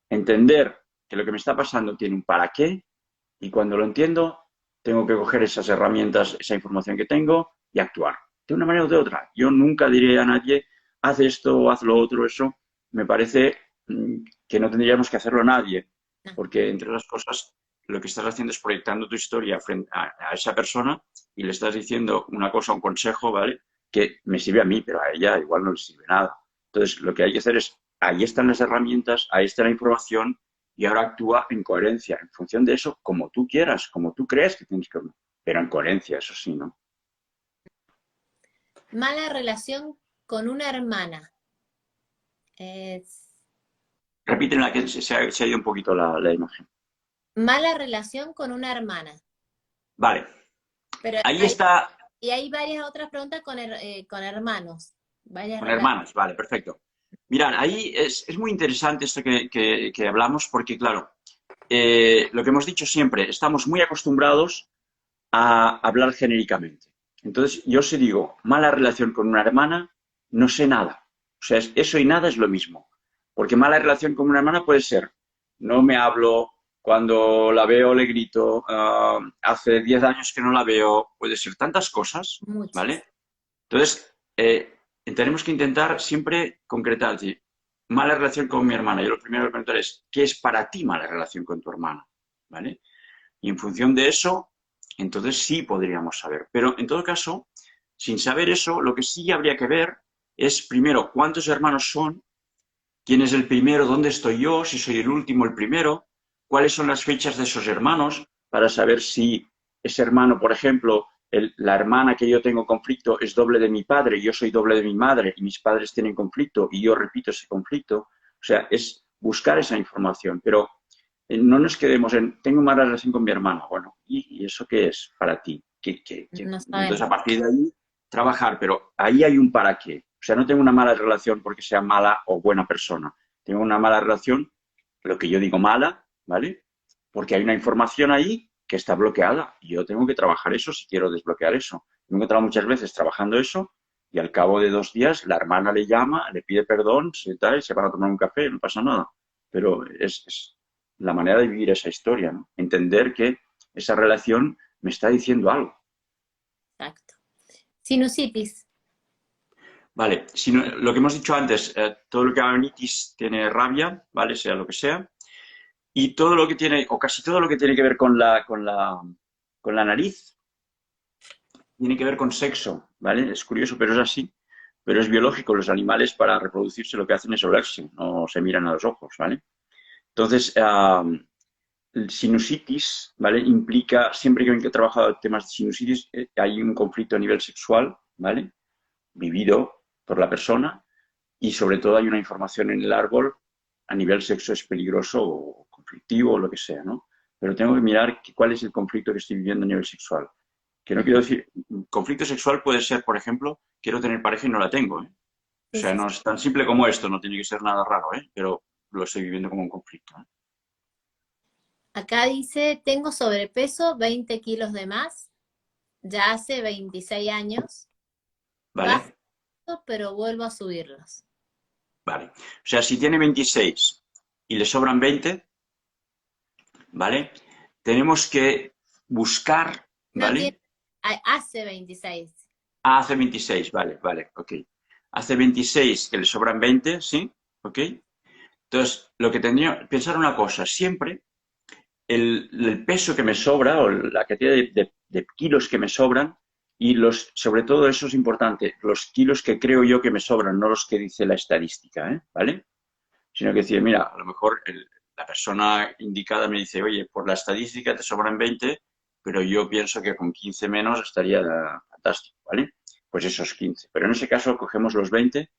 entender que lo que me está pasando tiene un para qué y cuando lo entiendo, tengo que coger esas herramientas, esa información que tengo y actuar. De una manera o de otra. Yo nunca diré a nadie, haz esto, haz lo otro, eso. Me parece que no tendríamos que hacerlo nadie, No, porque entre las cosas lo que estás haciendo es proyectando tu historia frente a esa persona y le estás diciendo una cosa, un consejo, ¿vale? Que me sirve a mí, pero a ella igual no le sirve nada. Entonces, lo que hay que hacer es, ahí están las herramientas, ahí está la información y ahora actúa en coherencia, en función de eso, como tú quieras, como tú crees que tienes que, pero en coherencia, eso sí, ¿no? Mala relación con una hermana. Es Repítela que se ha ido un poquito la imagen. mala relación con una hermana. Vale, Pero ahí está. y hay varias otras preguntas con hermanos. Varias Con relaciones. hermanos, vale, perfecto. Mirad, ahí es muy interesante esto que hablamos porque, claro, lo que hemos dicho siempre, estamos muy acostumbrados a hablar genéricamente. Entonces, yo si digo mala relación con una hermana, no sé nada. O sea, eso y nada es lo mismo. Porque mala relación con una hermana puede ser, no me hablo, cuando la veo le grito, hace 10 años que no la veo, puede ser tantas cosas, Muchas. ¿vale? Entonces, tenemos que intentar siempre concretar, decir, mala relación con mi hermana. Yo lo primero que preguntar es, ¿qué es para ti mala relación con tu hermana? ¿Vale? Y en función de eso, entonces sí podríamos saber. Pero en todo caso, sin saber eso, lo que sí habría que ver es, primero, cuántos hermanos son, quién es el primero, dónde estoy yo, si soy el último, el primero, cuáles son las fechas de esos hermanos, para saber si ese hermano, por ejemplo, la hermana que yo tengo conflicto es doble de mi padre, yo soy doble de mi madre y mis padres tienen conflicto y yo repito ese conflicto. O sea, es buscar esa información, pero no nos quedemos en, tengo mala relación con mi hermana. Bueno, ¿y eso qué es para ti? No Entonces, a sabemos. partir de ahí, trabajar, pero ahí hay un para qué. O sea, no tengo una mala relación porque sea mala o buena persona. Tengo una mala relación, lo que yo digo mala, ¿vale? Porque hay una información ahí que está bloqueada y yo tengo que trabajar eso si quiero desbloquear eso. Me he encontrado muchas veces trabajando eso y al cabo de 2 días la hermana le llama, le pide perdón, se van a tomar un café, no pasa nada. Pero es la manera de vivir esa historia, ¿no? Entender que esa relación me está diciendo algo. Exacto. Sinusitis. Vale, si no, lo que hemos dicho antes, todo lo que haga amenitis tiene rabia, ¿vale? Sea lo que sea. Y todo lo que tiene, o casi todo lo que tiene que ver con la nariz, tiene que ver con sexo, ¿vale? Es curioso, pero es así. Pero es biológico. Los animales para reproducirse lo que hacen es olerse, no se miran a los ojos, ¿vale? Entonces, sinusitis, ¿vale? Implica, siempre que he trabajado temas de sinusitis, hay un conflicto a nivel sexual, ¿vale? Vivido por la persona y sobre todo hay una información en el árbol a nivel sexo es peligroso o conflictivo o lo que sea, ¿no? Pero tengo que mirar cuál es el conflicto que estoy viviendo a nivel sexual. Que no quiero Ujú. decir, conflicto sexual puede ser, por ejemplo, quiero tener pareja y no la tengo, ¿eh? O Sí, sea, sí, sí. no es tan simple como esto, no tiene que ser nada raro, ¿eh? Pero lo estoy viviendo como un conflicto, ¿eh? Acá dice, tengo sobrepeso, 20 kilos de más, ya hace 26 años, bajo, ¿Vale? pero vuelvo a subirlos. Vale. O sea, si tiene 26 y le sobran 20, ¿vale? Tenemos que buscar, No tiene, ¿vale? hace 26. Hace 26, vale, vale, ok. Hace 26 que le sobran 20, ¿sí? ¿Ok? Entonces, lo que tendría, pensar una cosa, siempre el peso que me sobra o la cantidad de kilos que me sobran y sobre todo eso es importante, los kilos que creo yo que me sobran, no los que dice la estadística, ¿eh? ¿Vale? Sino que decir, mira, a lo mejor la persona indicada me dice, oye, por la estadística te sobran 20, pero yo pienso que con 15 menos estaría fantástico, ¿vale? Pues esos 15. Pero en ese caso cogemos los 20.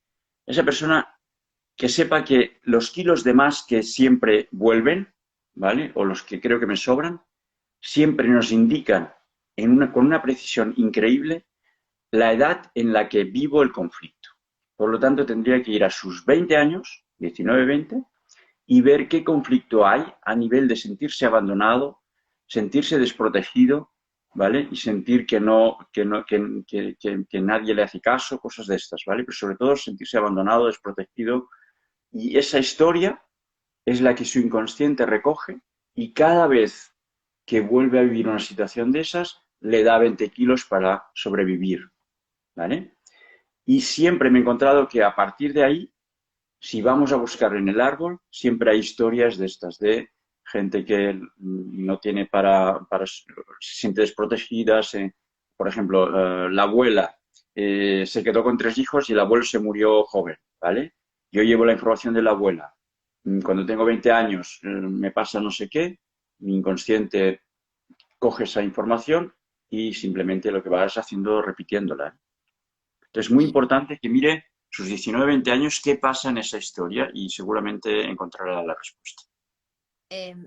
Esa persona que sepa que los kilos de más que siempre vuelven, ¿vale? O los que creo que me sobran, siempre nos indican con una precisión increíble la edad en la que vivo el conflicto. Por lo tanto, tendría que ir a sus 20 años, 19, 20, y ver qué conflicto hay a nivel de sentirse abandonado, sentirse desprotegido, ¿vale? Y sentir que nadie le hace caso, cosas de estas, ¿vale? Pero sobre todo sentirse abandonado, desprotegido. Y esa historia es la que su inconsciente recoge y cada vez que vuelve a vivir una situación de esas, le da 20 kilos para sobrevivir, ¿vale? Y siempre me he encontrado que a partir de ahí si vamos a buscar en el árbol, siempre hay historias de estas de gente que no tiene se siente desprotegida. Por ejemplo, la abuela se quedó con 3 hijos y el abuelo se murió joven, ¿vale? Yo llevo la información de la abuela. Cuando tengo 20 años me pasa no sé qué, mi inconsciente coge esa información y simplemente lo que va es haciendo, repitiéndola. Entonces, es muy Y importante que mire sus 19, 20 años qué pasa en esa historia y seguramente encontrará la respuesta.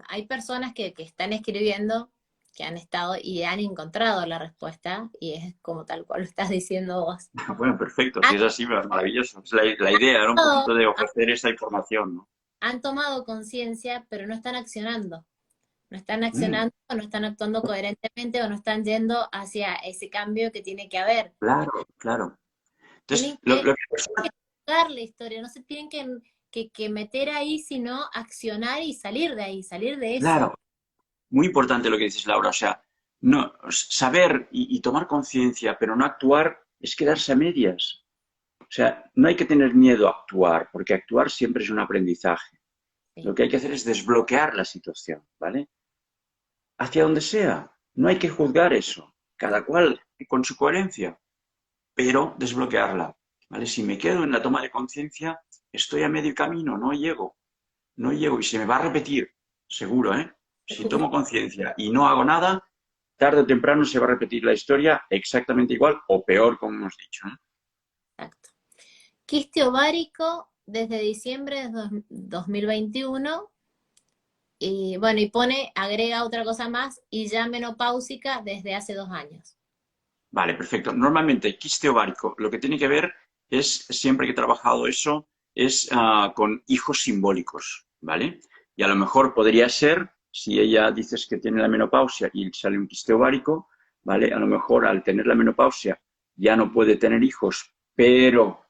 hay personas que están escribiendo, que han estado y han encontrado la respuesta, y es como tal cual lo estás diciendo vos. Bueno, perfecto, si Han es así, maravilloso. Es la idea, ¿no? Un tomado, poquito de ofrecer esa información, ¿no? han tomado conciencia, pero no están accionando. No están Mm, accionando, o no están actuando coherentemente, o no están yendo hacia ese cambio que tiene que haber. claro, claro. Tienen Entonces, lo que que jugar la historia, no se tienen que meter ahí, sino accionar y salir de ahí, salir de eso. claro, muy importante lo que dices, Laura. O sea, no, saber y tomar conciencia, pero no actuar, es quedarse a medias. O sea, no hay que tener miedo a actuar, porque actuar siempre es un aprendizaje. Sí. Lo que hay que hacer es desbloquear la situación, ¿vale? Hacia donde sea. No hay que juzgar eso. Cada cual con su coherencia, pero desbloquearla, ¿vale? Si me quedo en la toma de conciencia, estoy a medio camino, no llego y se me va a repetir, seguro, ¿eh? Si tomo conciencia y no hago nada, tarde o temprano se va a repetir la historia exactamente igual o peor, como hemos dicho, ¿no? Exacto. Quiste ovárico desde diciembre de 2021. Y bueno, y pone, agrega otra cosa más, y ya menopáusica desde hace 2 años. Vale, perfecto. Normalmente, quiste ovárico, lo que tiene que ver es, siempre que he trabajado eso, es con hijos simbólicos, ¿vale? Y a lo mejor podría ser, si ella dices que tiene la menopausia y sale un quiste ovárico, ¿vale? A lo mejor al tener la menopausia ya no puede tener hijos, pero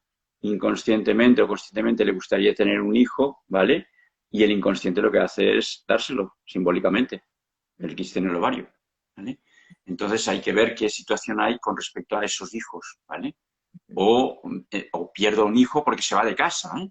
inconscientemente o conscientemente le gustaría tener un hijo, ¿vale? Y el inconsciente lo que hace es dárselo simbólicamente, el quiste en el ovario, ¿vale? Entonces hay que ver qué situación hay con respecto a esos hijos, ¿vale? O pierdo un hijo porque se va de casa, ¿eh?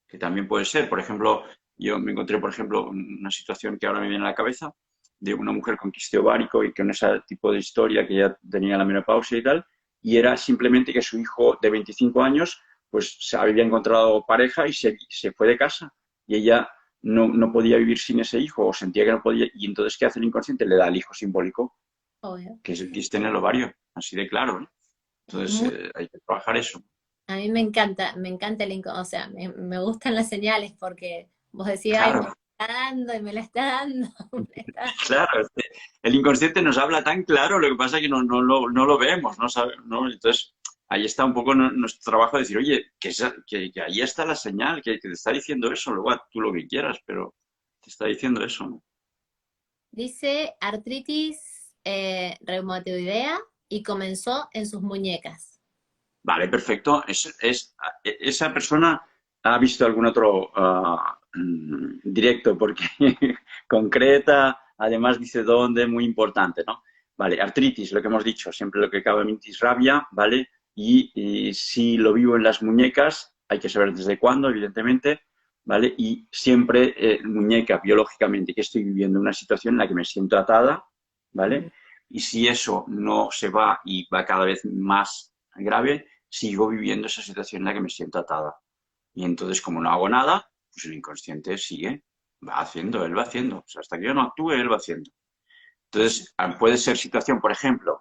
Que también puede ser. Por ejemplo, yo me encontré, por ejemplo, una situación que ahora me viene a la cabeza de una mujer con quiste ovárico y con ese tipo de historia que ya tenía la menopausia y tal, y era simplemente que su hijo de 25 años pues se había encontrado pareja y se fue de casa y ella no podía vivir sin ese hijo o sentía que no podía y entonces ¿qué hace el inconsciente? Le da al hijo simbólico Obvio. que es el quiste en el ovario, así de claro, ¿no? Entonces Muy- hay que trabajar eso. a mí me encanta o sea, me gustan las señales porque vos decís, ay, me la Claro, está dando y me la está dando. me la está- claro. El inconsciente nos habla tan claro, lo que pasa es que no lo vemos, no sabemos, ¿no? Entonces ahí está un poco nuestro trabajo de decir, oye, que ahí está la señal, que te está diciendo eso, luego tú lo que quieras, pero te está diciendo eso, ¿no? Dice artritis reumatoidea y comenzó en sus muñecas. Vale, perfecto. Esa persona ha visto algún otro directo porque concreta, además dice dónde, muy importante, ¿no? Vale, artritis, lo que hemos dicho, siempre lo que acaba en mitis, rabia, ¿vale? Y si lo vivo en las muñecas, hay que saber desde cuándo, evidentemente, ¿vale? Y siempre, muñeca, biológicamente, que estoy viviendo una situación en la que me siento atada, Ujú. ¿vale? Y si eso no se va y va cada vez más grave, sigo viviendo esa situación en la que me siento atada. Y entonces, como no hago nada, pues el inconsciente sigue, va haciendo, él va haciendo. O sea, hasta que yo no actúe, él va haciendo. Exacto. Entonces, puede ser situación, por ejemplo,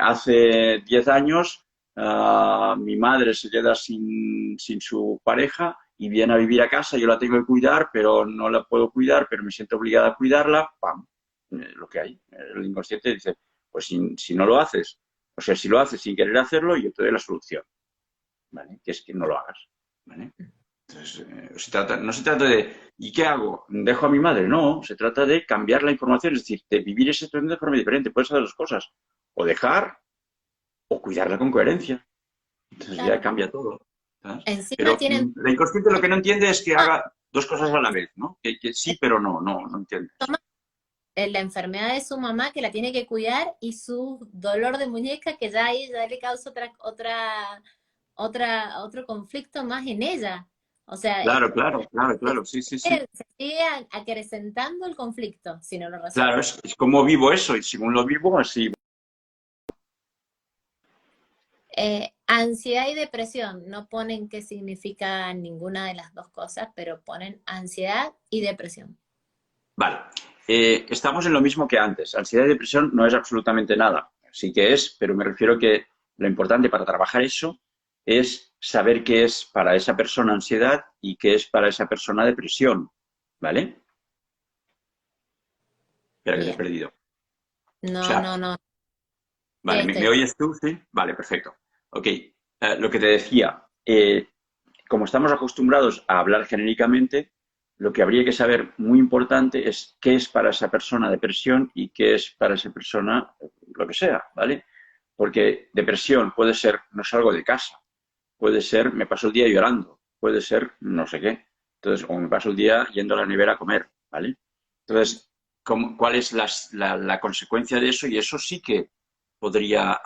hace 10 años mi madre se queda sin su pareja y viene a vivir a casa, yo la tengo que cuidar, pero no la puedo cuidar, pero me siento obligada a cuidarla, ¡pam! Lo que hay. El inconsciente dice, pues si no lo haces, o sea, si lo haces sin querer hacerlo, yo te doy la solución. ¿Vale? Que es que no lo hagas, ¿vale? Entonces, no se trata de, ¿y qué hago? ¿Dejo a mi madre? No, se trata de cambiar la información, es decir, de vivir esa situación de forma diferente. Puedes hacer dos cosas, o dejar o cuidarla con coherencia. Entonces ya Claro. cambia todo, ¿sabes? Encima Pero tienen, la inconsciente lo que no entiende es que haga dos cosas a la vez, ¿no? Que sí, pero no entiende eso. toma la enfermedad de su mamá que la tiene que cuidar y su dolor de muñeca que ya ahí ya le causa otro conflicto más en ella. O sea, Claro, claro, claro, se claro, sí, sí, sí. se sigue acrecentando el conflicto si no lo resuelve. Claro, es como vivo eso y según lo vivo, así. Ansiedad y depresión, no ponen qué significa ninguna de las dos cosas, pero ponen ansiedad y depresión. Vale. Estamos en lo mismo que antes. Ansiedad y depresión no es absolutamente nada. Sí que es, pero me refiero que lo importante para trabajar eso es saber qué es para esa persona ansiedad y qué es para esa persona depresión. ¿Vale? Espera que te he Bien. perdido. O No, sea, no, no. vale, ¿me Estoy. oyes tú? Sí. Vale, perfecto. Ok. Lo que te decía, como estamos acostumbrados a hablar genéricamente, lo que habría que saber muy importante es qué es para esa persona depresión y qué es para esa persona lo que sea, ¿vale? Porque depresión puede ser no salgo de casa, puede ser me paso el día llorando, puede ser no sé qué. Entonces, o me paso el día yendo a la nevera a comer, ¿vale? Entonces, ¿cuál es la consecuencia de eso? Y eso sí que podría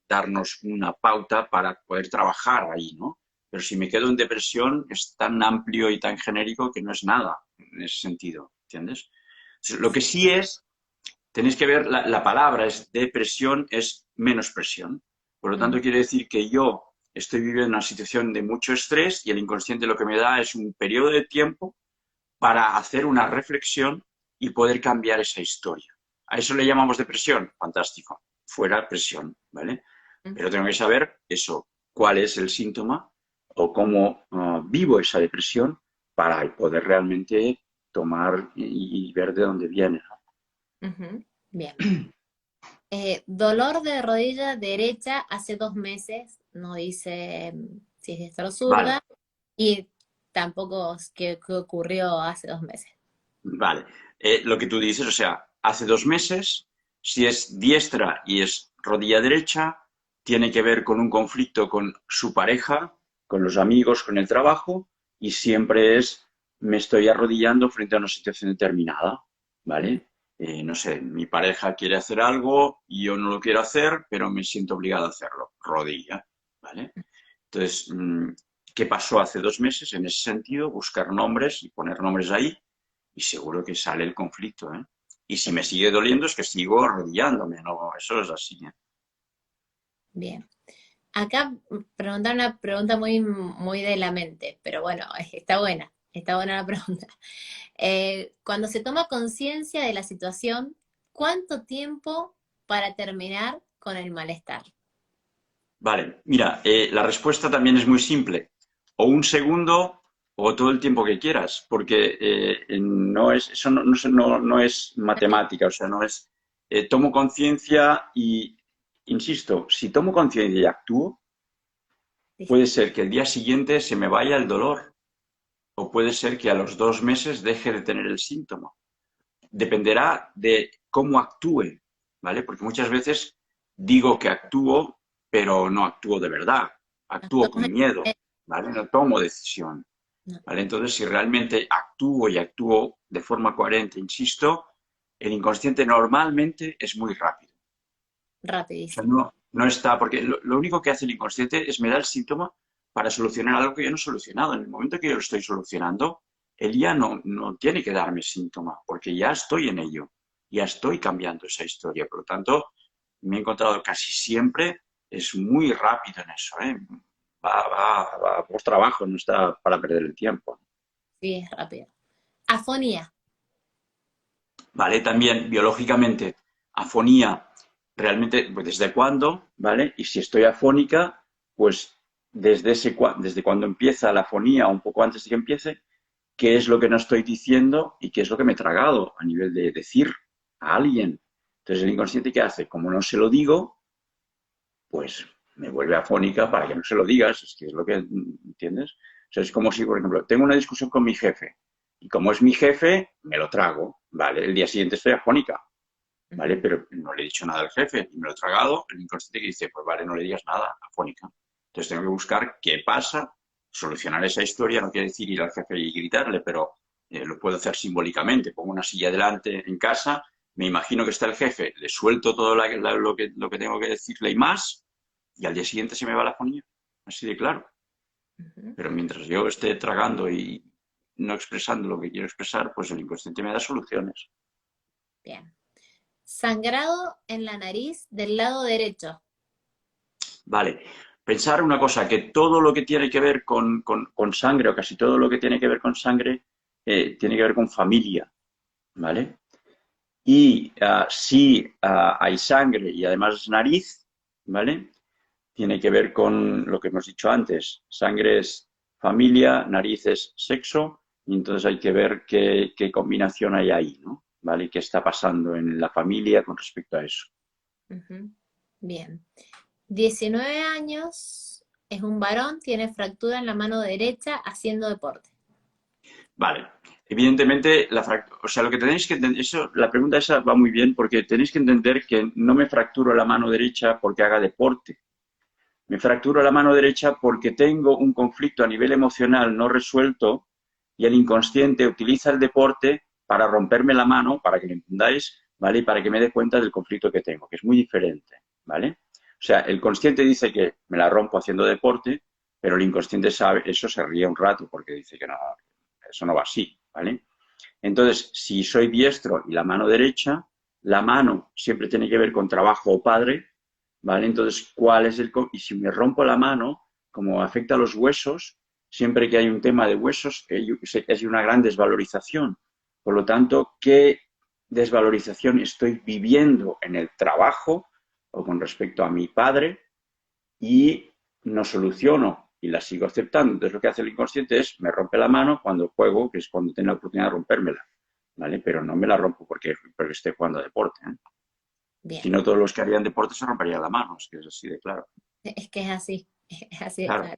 darnos una pauta para poder trabajar ahí, ¿no? Pero si me quedo en depresión es tan amplio y tan genérico que no es nada en ese sentido, ¿entiendes? Lo que sí es, tenéis que ver, la palabra es depresión, es menos presión. Por lo tanto, Ujú. quiere decir que yo estoy viviendo una situación de mucho estrés y el inconsciente lo que me da es un periodo de tiempo para hacer una reflexión y poder cambiar esa historia. A eso le llamamos depresión, fantástico, fuera presión, ¿vale? Pero tengo que saber eso, cuál es el síntoma o cómo vivo esa depresión para poder realmente tomar y ver de dónde viene, ¿no? Ujú. Bien. Dolor de rodilla derecha hace 2 meses, no dice si es diestra o Vale, zurda, y tampoco es qué ocurrió hace 2 meses. vale. Lo que tú dices, o sea, hace 2 meses, si es diestra y es rodilla derecha, tiene que ver con un conflicto con su pareja, con los amigos, con el trabajo, y siempre es, me estoy arrodillando frente a una situación determinada, Ujú. ¿vale? No sé, mi pareja quiere hacer algo y yo no lo quiero hacer, pero me siento obligado a hacerlo, rodilla, ¿vale? Entonces, ¿qué pasó hace 2 meses en ese sentido? Buscar nombres y poner nombres ahí y seguro que sale el conflicto, ¿eh? Y si me sigue doliendo es que sigo arrodillándome, ¿no? Eso es así, ¿eh? Bien. Acá preguntar una pregunta muy, muy de la mente, pero bueno, está buena la pregunta. Cuando se toma conciencia de la situación, ¿cuánto tiempo para terminar con el malestar? Vale, mira, la respuesta también es muy simple. O un segundo o todo el tiempo que quieras, porque no es, eso no es matemática, o sea, no es, tomo conciencia y, insisto, si tomo conciencia y actúo, Dice, puede ser que el día siguiente se me vaya el dolor o puede ser que a los 2 meses deje de tener el síntoma. Dependerá de cómo actúe, ¿vale? Porque muchas veces digo que actúo, pero no actúo de verdad. nos Actúo tomas con miedo, ¿vale? No tomo decisión, no, ¿vale? Entonces, si realmente actúo y actúo de forma coherente, insisto, el inconsciente normalmente es muy rápido. O sea, rapidísimo. no está, porque lo único que hace el inconsciente es me da el síntoma para solucionar algo que yo no he solucionado. En el momento que yo lo estoy solucionando, él ya no tiene que darme síntoma, porque ya estoy en ello, ya estoy cambiando esa historia. Por lo tanto, me he encontrado casi siempre, es muy rápido en eso, ¿eh? Va por trabajo, no está para perder el tiempo. Sí, es rápido. Afonía. ¿Vale? También biológicamente, afonía, realmente, pues desde cuándo, ¿vale? Y si estoy afónica, pues desde cuando empieza la afonía, un poco antes de que empiece, qué es lo que no estoy diciendo y qué es lo que me he tragado a nivel de decir a alguien. Entonces el inconsciente, ¿qué hace? Como no se lo digo, pues me vuelve afónica para que no se lo digas, es que es lo que, ¿entiendes? O sea, es como si, por ejemplo, tengo una discusión con mi jefe y como es mi jefe, me lo trago, ¿vale? El día siguiente estoy afónica, ¿vale? Ujú. Pero no le he dicho nada al jefe y me lo he tragado, el inconsciente que dice, pues vale, no le digas nada, afónica. Entonces tengo que buscar qué pasa, solucionar esa historia, no quiere decir ir al jefe y gritarle, pero lo puedo hacer simbólicamente. Pongo una silla delante en casa, me imagino que está el jefe, le suelto todo lo que tengo que decirle y más, y al día siguiente se me va la afonía. Así de claro. Ujú. Pero mientras yo esté tragando y no expresando lo que quiero expresar, pues el inconsciente me da soluciones. Bien. Sangrado en la nariz del lado derecho. Vale. Pensar una cosa, que todo lo que tiene que ver con sangre, o casi todo lo que tiene que ver con sangre, tiene que ver con familia, ¿vale? Y si hay sangre y además es nariz, ¿vale? Tiene que ver con lo que hemos dicho antes. Sangre es familia, nariz es sexo, y entonces hay que ver qué combinación hay ahí, ¿no? ¿Vale? ¿Qué está pasando en la familia con respecto a eso? Ujú. Bien. 19 años, es un varón, tiene fractura en la mano derecha haciendo deporte. Vale. Evidentemente, o sea, lo que tenéis que entender, la pregunta esa va muy bien porque tenéis que entender que no me fracturo la mano derecha porque haga deporte. Me fracturo la mano derecha porque tengo un conflicto a nivel emocional no resuelto y el inconsciente utiliza el deporte para romperme la mano, para que lo entendáis, ¿vale? Y para que me dé cuenta del conflicto que tengo, que es muy diferente, ¿vale? O sea, el consciente dice que me la rompo haciendo deporte, pero el inconsciente sabe, eso se ríe un rato porque dice que no, eso no va así, ¿vale? Entonces, si soy diestro y la mano derecha, la mano siempre tiene que ver con trabajo o padre, ¿vale? Entonces, ¿cuál es el... Y si me rompo la mano, como afecta a los huesos, siempre que hay un tema de huesos, es una gran desvalorización. Por lo tanto, ¿qué desvalorización estoy viviendo en el trabajo o con respecto a mi padre? Y no soluciono y la sigo aceptando. Entonces lo que hace el inconsciente es me rompe la mano cuando juego, que es cuando tengo la oportunidad de rompérmela, ¿vale? Pero no me la rompo porque esté jugando a deporte, ¿eh? Si Bien. no, todos los que harían deporte se romperían la mano, es que es así de claro. Es que es así, es así de Claro. claro.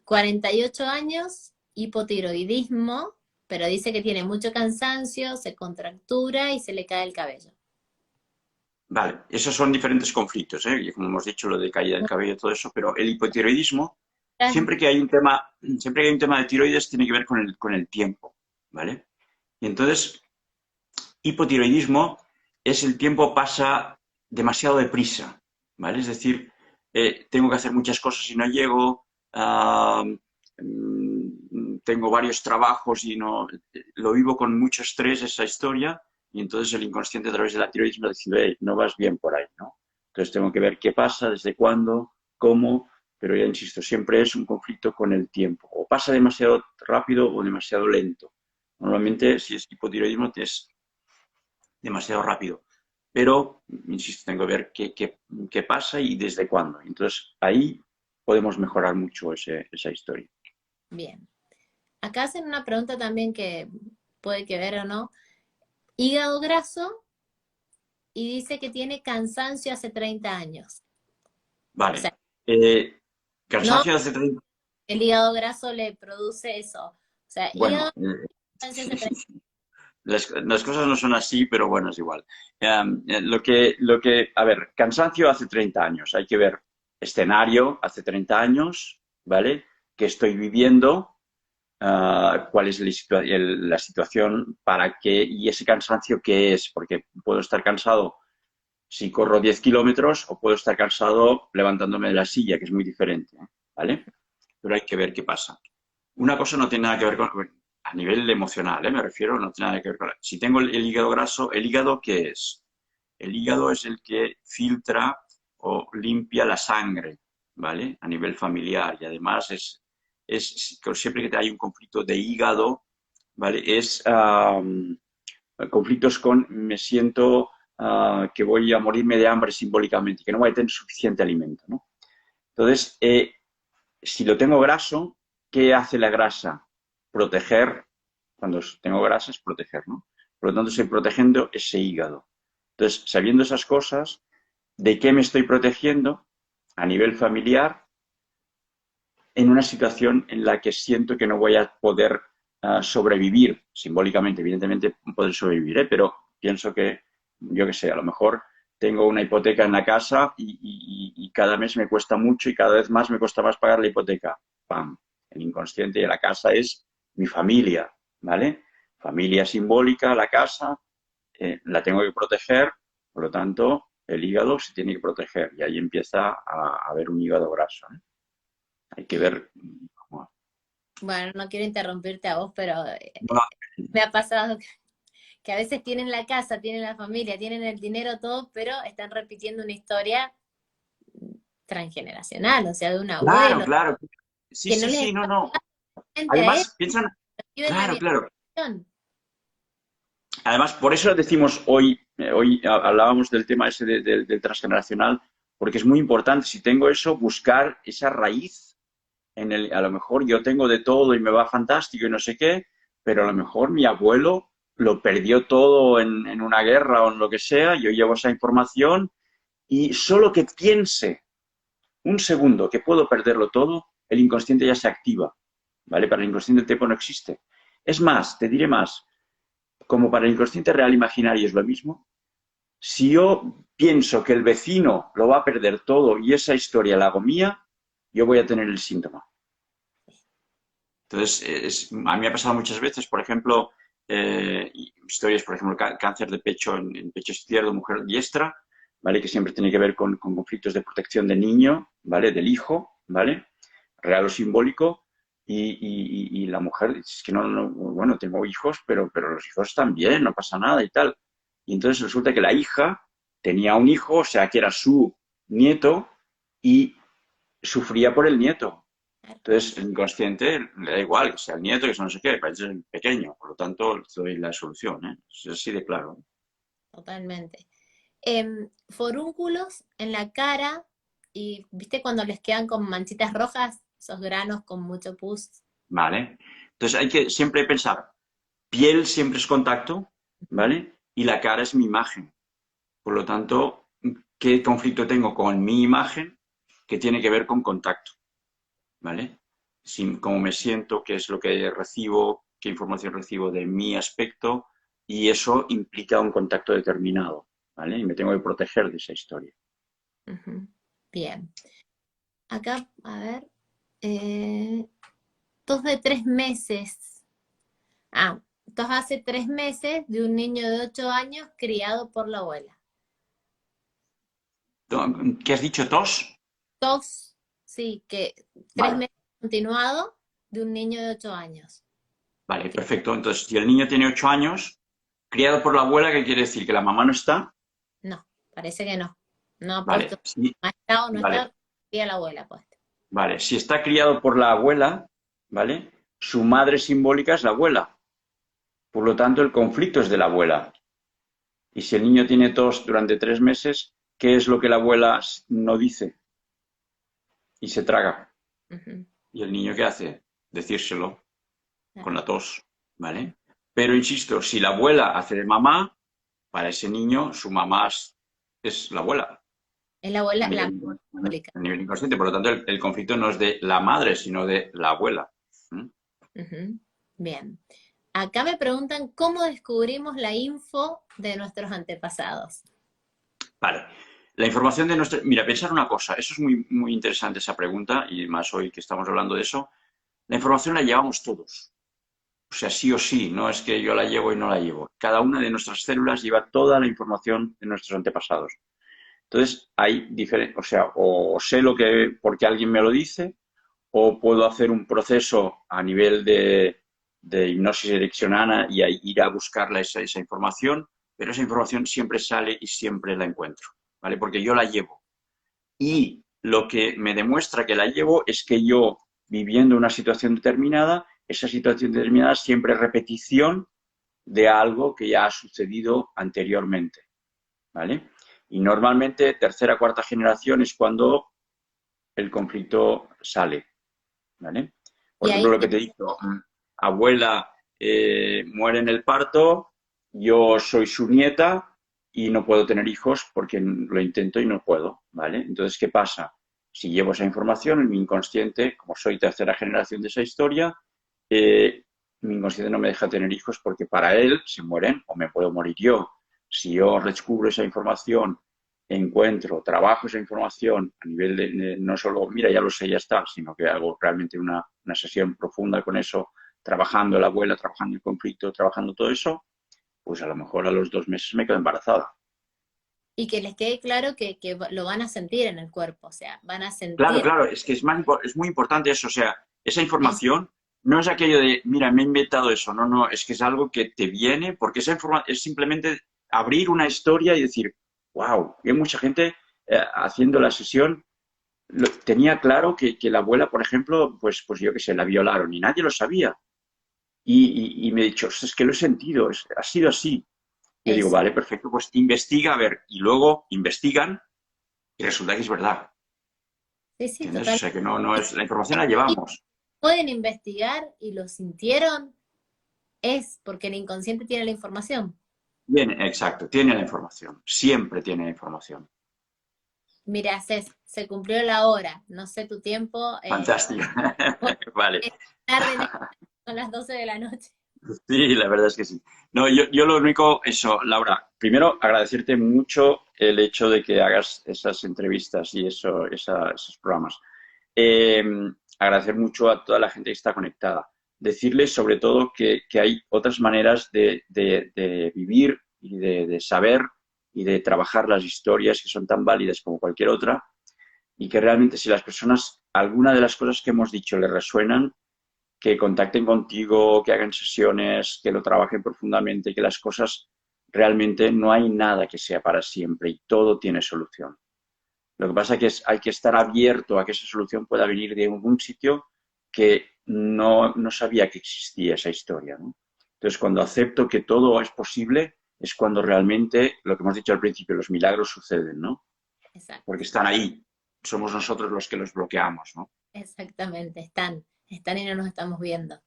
48 años, hipotiroidismo, pero dice que tiene mucho cansancio, se contractura y se le cae el cabello. Vale, esos son diferentes conflictos, ¿eh? Y como hemos dicho, lo de caída del cabello y todo eso, pero el hipotiroidismo, siempre que hay un tema de tiroides, tiene que ver con el tiempo, ¿vale? Y entonces, hipotiroidismo es el tiempo pasa demasiado deprisa, ¿vale? Es decir, tengo que hacer muchas cosas y no llego, tengo varios trabajos y no, lo vivo con mucho estrés esa historia y entonces el inconsciente a través de la tiroides me dice, hey, no vas bien por ahí, ¿no? Entonces tengo que ver qué pasa, desde cuándo, cómo, pero ya insisto, siempre es un conflicto con el tiempo. O pasa demasiado rápido o demasiado lento. Normalmente, si es hipotiroidismo, es demasiado rápido. Pero, insisto, tengo que ver qué pasa y desde cuándo. Entonces, ahí podemos mejorar mucho esa historia. Bien. Acá hacen una pregunta también que puede que ver o no. Hígado graso y dice que tiene cansancio hace 30 años. O sea, Vale. Eh, no, cansancio hace 30. el hígado graso le produce eso. O sea, hígado Bueno, cansancio hace 30 las cosas no son así, pero bueno, es igual. A ver, cansancio hace 30 años. Hay que ver escenario hace 30 años, ¿vale? ¿Qué estoy viviendo? Cuál es la situación para qué y ese cansancio qué es, porque puedo estar cansado si corro 10 kilómetros o puedo estar cansado levantándome de la silla, que es muy diferente, ¿vale? Pero hay que ver qué pasa. Una cosa no tiene nada que ver con, a nivel emocional, me refiero, no tiene nada que ver con... Si tengo el hígado graso, ¿el hígado qué es? El hígado es el que filtra o limpia la sangre, ¿vale? A nivel familiar y además siempre que hay un conflicto de hígado, ¿vale? Conflictos con me siento que voy a morirme de hambre simbólicamente, que no voy a tener suficiente alimento, ¿no? Entonces, si lo tengo graso, ¿qué hace la grasa? Proteger, cuando tengo grasa es proteger, ¿no? Por lo tanto, estoy protegiendo ese hígado. Entonces, sabiendo esas cosas, ¿de qué me estoy protegiendo a nivel familiar en una situación en la que siento que no voy a poder sobrevivir, simbólicamente, evidentemente poder sobrevivir, pero pienso que, yo qué sé, a lo mejor tengo una hipoteca en la casa y cada mes me cuesta mucho y cada vez más me cuesta más pagar la hipoteca. ¡Pam! El inconsciente de la casa es mi familia, ¿vale? Familia simbólica, la casa, la tengo que proteger, por lo tanto, el hígado se tiene que proteger y ahí empieza a haber un hígado graso, ¿eh? Hay que ver. Bueno, no quiero interrumpirte a vos, pero Bueno, me ha pasado que a veces tienen la casa, tienen la familia, tienen el dinero, todo, pero están repitiendo una historia transgeneracional, o sea, de un claro, abuelo, claro. Sí, que no sí, les sí, no, está no. frente a él, Además, piensan, viven la claro, claro. violación. Además, por eso decimos hoy hablábamos del tema ese del transgeneracional, porque es muy importante, si tengo eso, buscar esa raíz a lo mejor yo tengo de todo y me va fantástico y no sé qué, pero a lo mejor mi abuelo lo perdió todo en una guerra o en lo que sea, yo llevo esa información y solo que piense un segundo que puedo perderlo todo, el inconsciente ya se activa, ¿vale? Para el inconsciente el tiempo no existe. Es más, te diré más, como para el inconsciente real imaginario es lo mismo, si yo pienso que el vecino lo va a perder todo y esa historia la hago mía, yo voy a tener el síntoma. Entonces, a mí me ha pasado muchas veces, por ejemplo, historias, por ejemplo, cáncer de pecho en pecho izquierdo, mujer diestra, ¿vale? Que siempre tiene que ver con conflictos de protección del niño, ¿vale? Del hijo, ¿vale? Real o simbólico. Y la mujer, es que bueno, tengo hijos, pero los hijos están bien, no pasa nada y tal. Y entonces resulta que la hija tenía un hijo, o sea, que era su nieto, y sufría por el nieto. Entonces, el inconsciente le da igual que sea el nieto, que sea no sé qué, parece el pequeño, por lo tanto, le doy la solución, ¿eh? Es así de claro. Totalmente. Forúnculos en la cara y, ¿viste cuando les quedan con manchitas rojas? Esos granos con mucho pus. ¿Vale? Entonces, hay que siempre pensar, piel siempre es contacto, ¿vale? Y la cara es mi imagen. Por lo tanto, ¿qué conflicto tengo con mi imagen que tiene que ver con contacto? ¿Vale? Cómo me siento, qué es lo que recibo, qué información recibo de mi aspecto, y eso implica un contacto determinado, ¿vale? Y me tengo que proteger de esa historia. Ujú. Bien. Acá, a ver. eh, tos de 3 meses. Ah, tos hace 3 meses de un niño de 8 años criado por la abuela. ¿Qué has dicho, tos? Tos, sí, que tres Vale, meses continuado de un niño de 8 años. vale, perfecto. Entonces, si el niño tiene 8 años, criado por la abuela, ¿qué quiere decir? ¿Que la mamá no está? No, parece que no. No ha puesto, Vale, sí, no ha estado, no vale, está, y a la abuela puesta. vale. Si está criado por la abuela, ¿vale? Su madre simbólica es la abuela. Por lo tanto, el conflicto es de la abuela. Y si el niño tiene tos durante 3 meses, ¿qué es lo que la abuela no dice? Y se traga. Ujú, ¿Y el niño qué hace? Decírselo con claro. la tos, ¿vale? Pero insisto, si la abuela hace de mamá, para ese niño su mamá es la abuela Es la abuela, a la nivel, simbólica. a nivel inconsciente. Por lo tanto, el conflicto no es de la madre, sino de la abuela. ¿Mm? Ujú. Bien. Acá me preguntan cómo descubrimos la info de nuestros antepasados. Vale. La información de nuestro... Mira, pensar una cosa, eso es muy, muy interesante esa pregunta, y más hoy que estamos hablando de eso. La información la llevamos todos. O sea, sí o sí, no es que yo la llevo y no la llevo. Cada una de nuestras células lleva toda la información de nuestros antepasados. Entonces, hay diferentes, o sea, o sé lo que, porque alguien me lo dice, o puedo hacer un proceso a nivel de hipnosis ericksoniana y ir a buscarla esa información, pero esa información siempre sale y siempre la encuentro, ¿vale? Porque yo la llevo. Y lo que me demuestra que la llevo es que yo, viviendo una situación determinada, esa situación determinada siempre es repetición de algo que ya ha sucedido anteriormente, ¿vale? Y normalmente tercera, cuarta generación es cuando el conflicto sale, ¿vale? Por Y ejemplo, ahí lo que te he dicho, abuela muere en el parto, yo soy su nieta y no puedo tener hijos porque lo intento y no puedo, ¿vale? Entonces, ¿qué pasa? Si llevo esa información en mi inconsciente, como soy tercera generación de esa historia, eh, mi inconsciente no me deja tener hijos porque para él se mueren o me puedo morir yo. Si yo descubro esa información, encuentro, trabajo esa información a nivel de no solo, mira, ya lo sé, ya está, sino que hago realmente una sesión profunda con eso, trabajando la abuela, trabajando el conflicto, trabajando todo eso, pues a lo mejor a los 2 meses me quedo embarazada. Y que les quede claro que lo van a sentir en el cuerpo, o sea, van a Claro, sentir claro, es que es muy importante eso, o sea, esa eso. información no es aquello de, mira, me he inventado eso, no, no, es que es algo que te viene, porque esa información es simplemente abrir una historia y decir, wow, hay mucha gente haciendo la sesión, tenía claro que la abuela, por ejemplo, pues yo qué sé, la violaron y nadie lo sabía. Y me he dicho, es que lo he sentido, ha sido así. Yo digo, Eso. vale, perfecto, pues investiga, a ver, y luego investigan y resulta que es verdad. Sí, sí, ¿Entiendes? O total. sea que no, no Y es, la información la si llevamos. pueden investigar y lo sintieron, es porque el inconsciente tiene la información. Tiene, exacto, tiene la información. Siempre tiene la información. Mira, se cumplió la hora, no sé tu tiempo, Fantástico. Vale. es tarde en España, son las 12 de la noche. Sí, la verdad es que sí. No, yo lo único, eso, Laura, primero agradecerte mucho el hecho de que hagas esas entrevistas y esos programas. Eh, Agradecer mucho a toda la gente que está conectada. Decirles sobre todo que hay otras maneras de vivir y de saber y de trabajar las historias que son tan válidas como cualquier otra y que realmente si las personas, alguna de las cosas que hemos dicho les resuenan, que contacten contigo, que hagan sesiones, que lo trabajen profundamente, que las cosas realmente no hay nada que sea para siempre y todo tiene solución. Lo que pasa es que hay que estar abierto a que esa solución pueda venir de algún sitio que no sabía que existía esa historia, ¿no? Entonces, cuando acepto que todo es posible, es cuando realmente, lo que hemos dicho al principio, los milagros suceden, ¿no? Exacto, Porque están ahí. Somos nosotros los que los bloqueamos, ¿no? exactamente, están y no nos estamos viendo.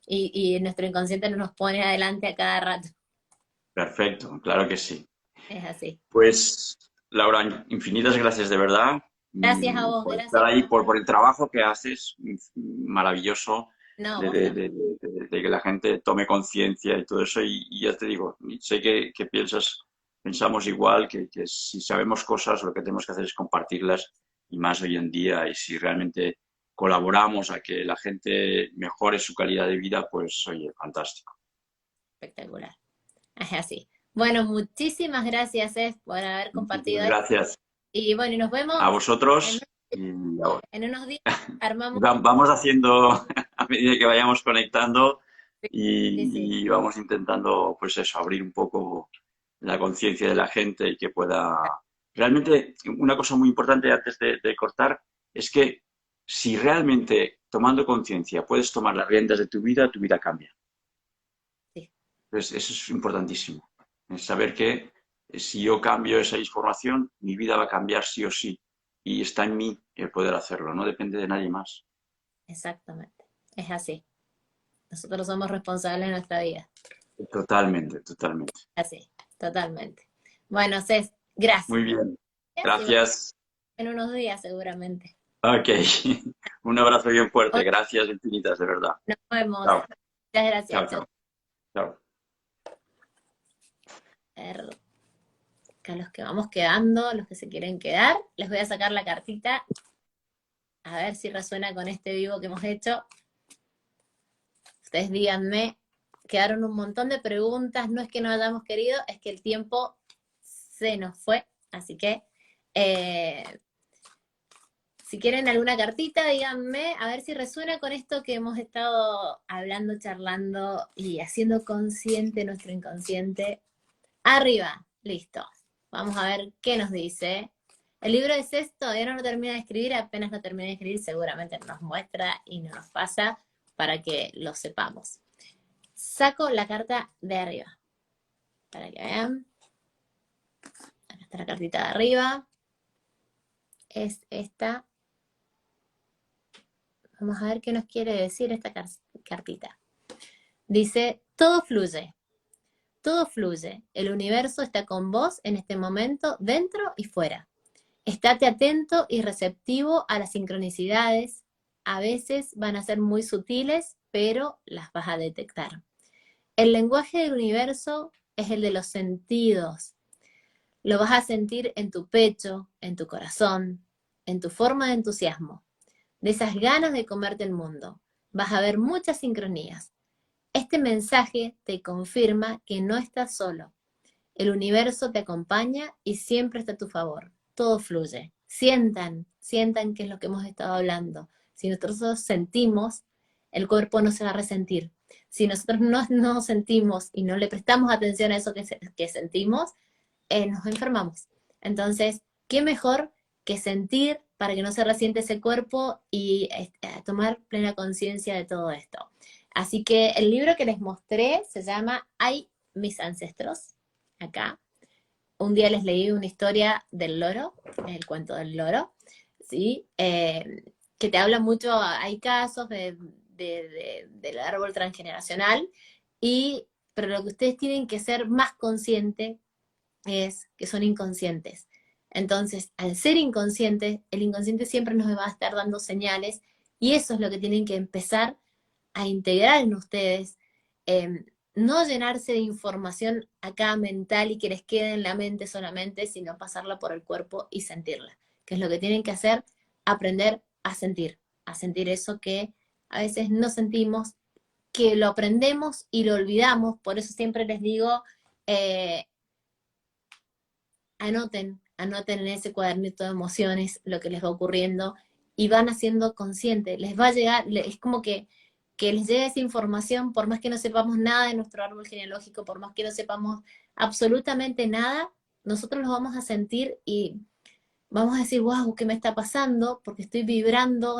Y nuestro inconsciente no nos pone adelante a cada rato, Perfecto, claro que sí. es así. Pues, Laura, infinitas gracias de verdad Gracias a vos, por estar gracias ahí, por... por el trabajo que haces, maravilloso, No, de, vos de- también. de- de que la gente tome conciencia y todo eso. Y ya te digo, sé que pensamos igual, que si sabemos cosas, lo que tenemos que hacer es compartirlas, y más hoy en día. Y si realmente colaboramos a que la gente mejore su calidad de vida, pues oye, fantástico. Espectacular, es así. Bueno, muchísimas gracias, por haber compartido Muchísimas esto. gracias Y bueno, y nos a vemos en, vosotros. Y ahora en unos días. Armamos. vamos haciendo a medida que vayamos conectando Sí, sí, sí. y vamos intentando, pues eso, abrir un poco la conciencia de la gente y que pueda... Realmente, una cosa muy importante antes de cortar es que si realmente tomando conciencia puedes tomar las riendas de tu vida cambia. Sí, Entonces, eso es importantísimo. Es saber que si yo cambio esa información, mi vida va a cambiar sí o sí. Y está en mí el poder hacerlo, no depende de nadie más. exactamente. Es así. Nosotros somos responsables de nuestra vida. Totalmente, totalmente. Así, totalmente. Bueno, Cés, gracias. Muy bien. Y bueno, Gracias. en unos días seguramente. Ok. Un abrazo bien fuerte. Ok, Gracias infinitas, de verdad. nos vemos. Chao. Muchas gracias. Chao, Chao. chao. Chao. A los que vamos quedando, los que se quieren quedar, les voy a sacar la cartita. A ver si resuena con este vivo que hemos hecho. Ustedes díganme, quedaron un montón de preguntas, no es que no hayamos querido, es que el tiempo se nos fue, así que eh, si quieren alguna cartita, díganme, a ver si resuena con esto que hemos estado hablando, charlando y haciendo consciente nuestro inconsciente. Arriba, listo. Vamos a ver qué nos dice. El libro es esto, todavía no lo termina de escribir, apenas lo termina de escribir, seguramente nos muestra y nos pasa para que lo sepamos. Saco la carta de arriba, para que vean. Acá está la cartita de arriba. Es esta. Vamos a ver qué nos quiere decir esta cartita. Dice, todo fluye. Todo fluye. El universo está con vos en este momento, dentro y fuera. Estate atento y receptivo a las sincronicidades. A veces van a ser muy sutiles, pero las vas a detectar. El lenguaje del universo es el de los sentidos. Lo vas a sentir en tu pecho, en tu corazón, en tu forma de entusiasmo, de esas ganas de comerte el mundo. Vas a ver muchas sincronías. Este mensaje te confirma que no estás solo. el universo te acompaña y siempre está a tu favor. Todo fluye. Sientan qué es lo que hemos estado hablando. Si nosotros sentimos, el cuerpo no se va a resentir. Si nosotros no sentimos y no le prestamos atención a eso que sentimos, nos enfermamos. Entonces, ¿qué mejor que sentir para que no se resiente ese cuerpo y tomar plena conciencia de todo esto? Así que el libro que les mostré se llama Ay, mis ancestros, acá. Un día les leí una historia del loro, el cuento del loro, ¿sí? Que te habla mucho, hay casos del árbol transgeneracional, pero lo que ustedes tienen que ser más conscientes es que son inconscientes. Entonces, al ser inconscientes, el inconsciente siempre nos va a estar dando señales y eso es lo que tienen que empezar a integrar en ustedes. No llenarse de información acá mental y que les quede en la mente solamente, sino pasarla por el cuerpo y sentirla. Que es lo que tienen que hacer, aprender a sentir eso que a veces no sentimos, que lo aprendemos y lo olvidamos. Por eso siempre les digo, anoten en ese cuadernito de emociones lo que les va ocurriendo y van haciendo consciente, les va a llegar, es como que les llegue esa información, por más que no sepamos nada de nuestro árbol genealógico, por más que no sepamos absolutamente nada, nosotros lo vamos a sentir y vamos a decir, wow, ¿qué me está pasando? Porque estoy vibrando,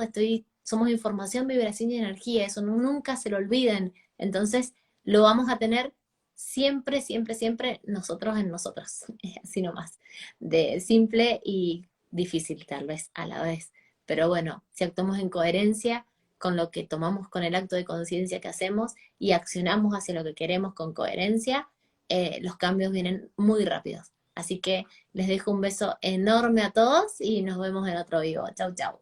somos información, vibración y energía, eso nunca se lo olviden. Entonces, lo vamos a tener siempre, siempre, siempre nosotros en nosotros, así nomás, de simple y difícil tal vez a la vez. Pero bueno, si actuamos en coherencia con lo que tomamos con el acto de conciencia que hacemos y accionamos hacia lo que queremos con coherencia, los cambios vienen muy rápidos. Así que les dejo un beso enorme a todos y nos vemos en otro vivo. Chau, chau.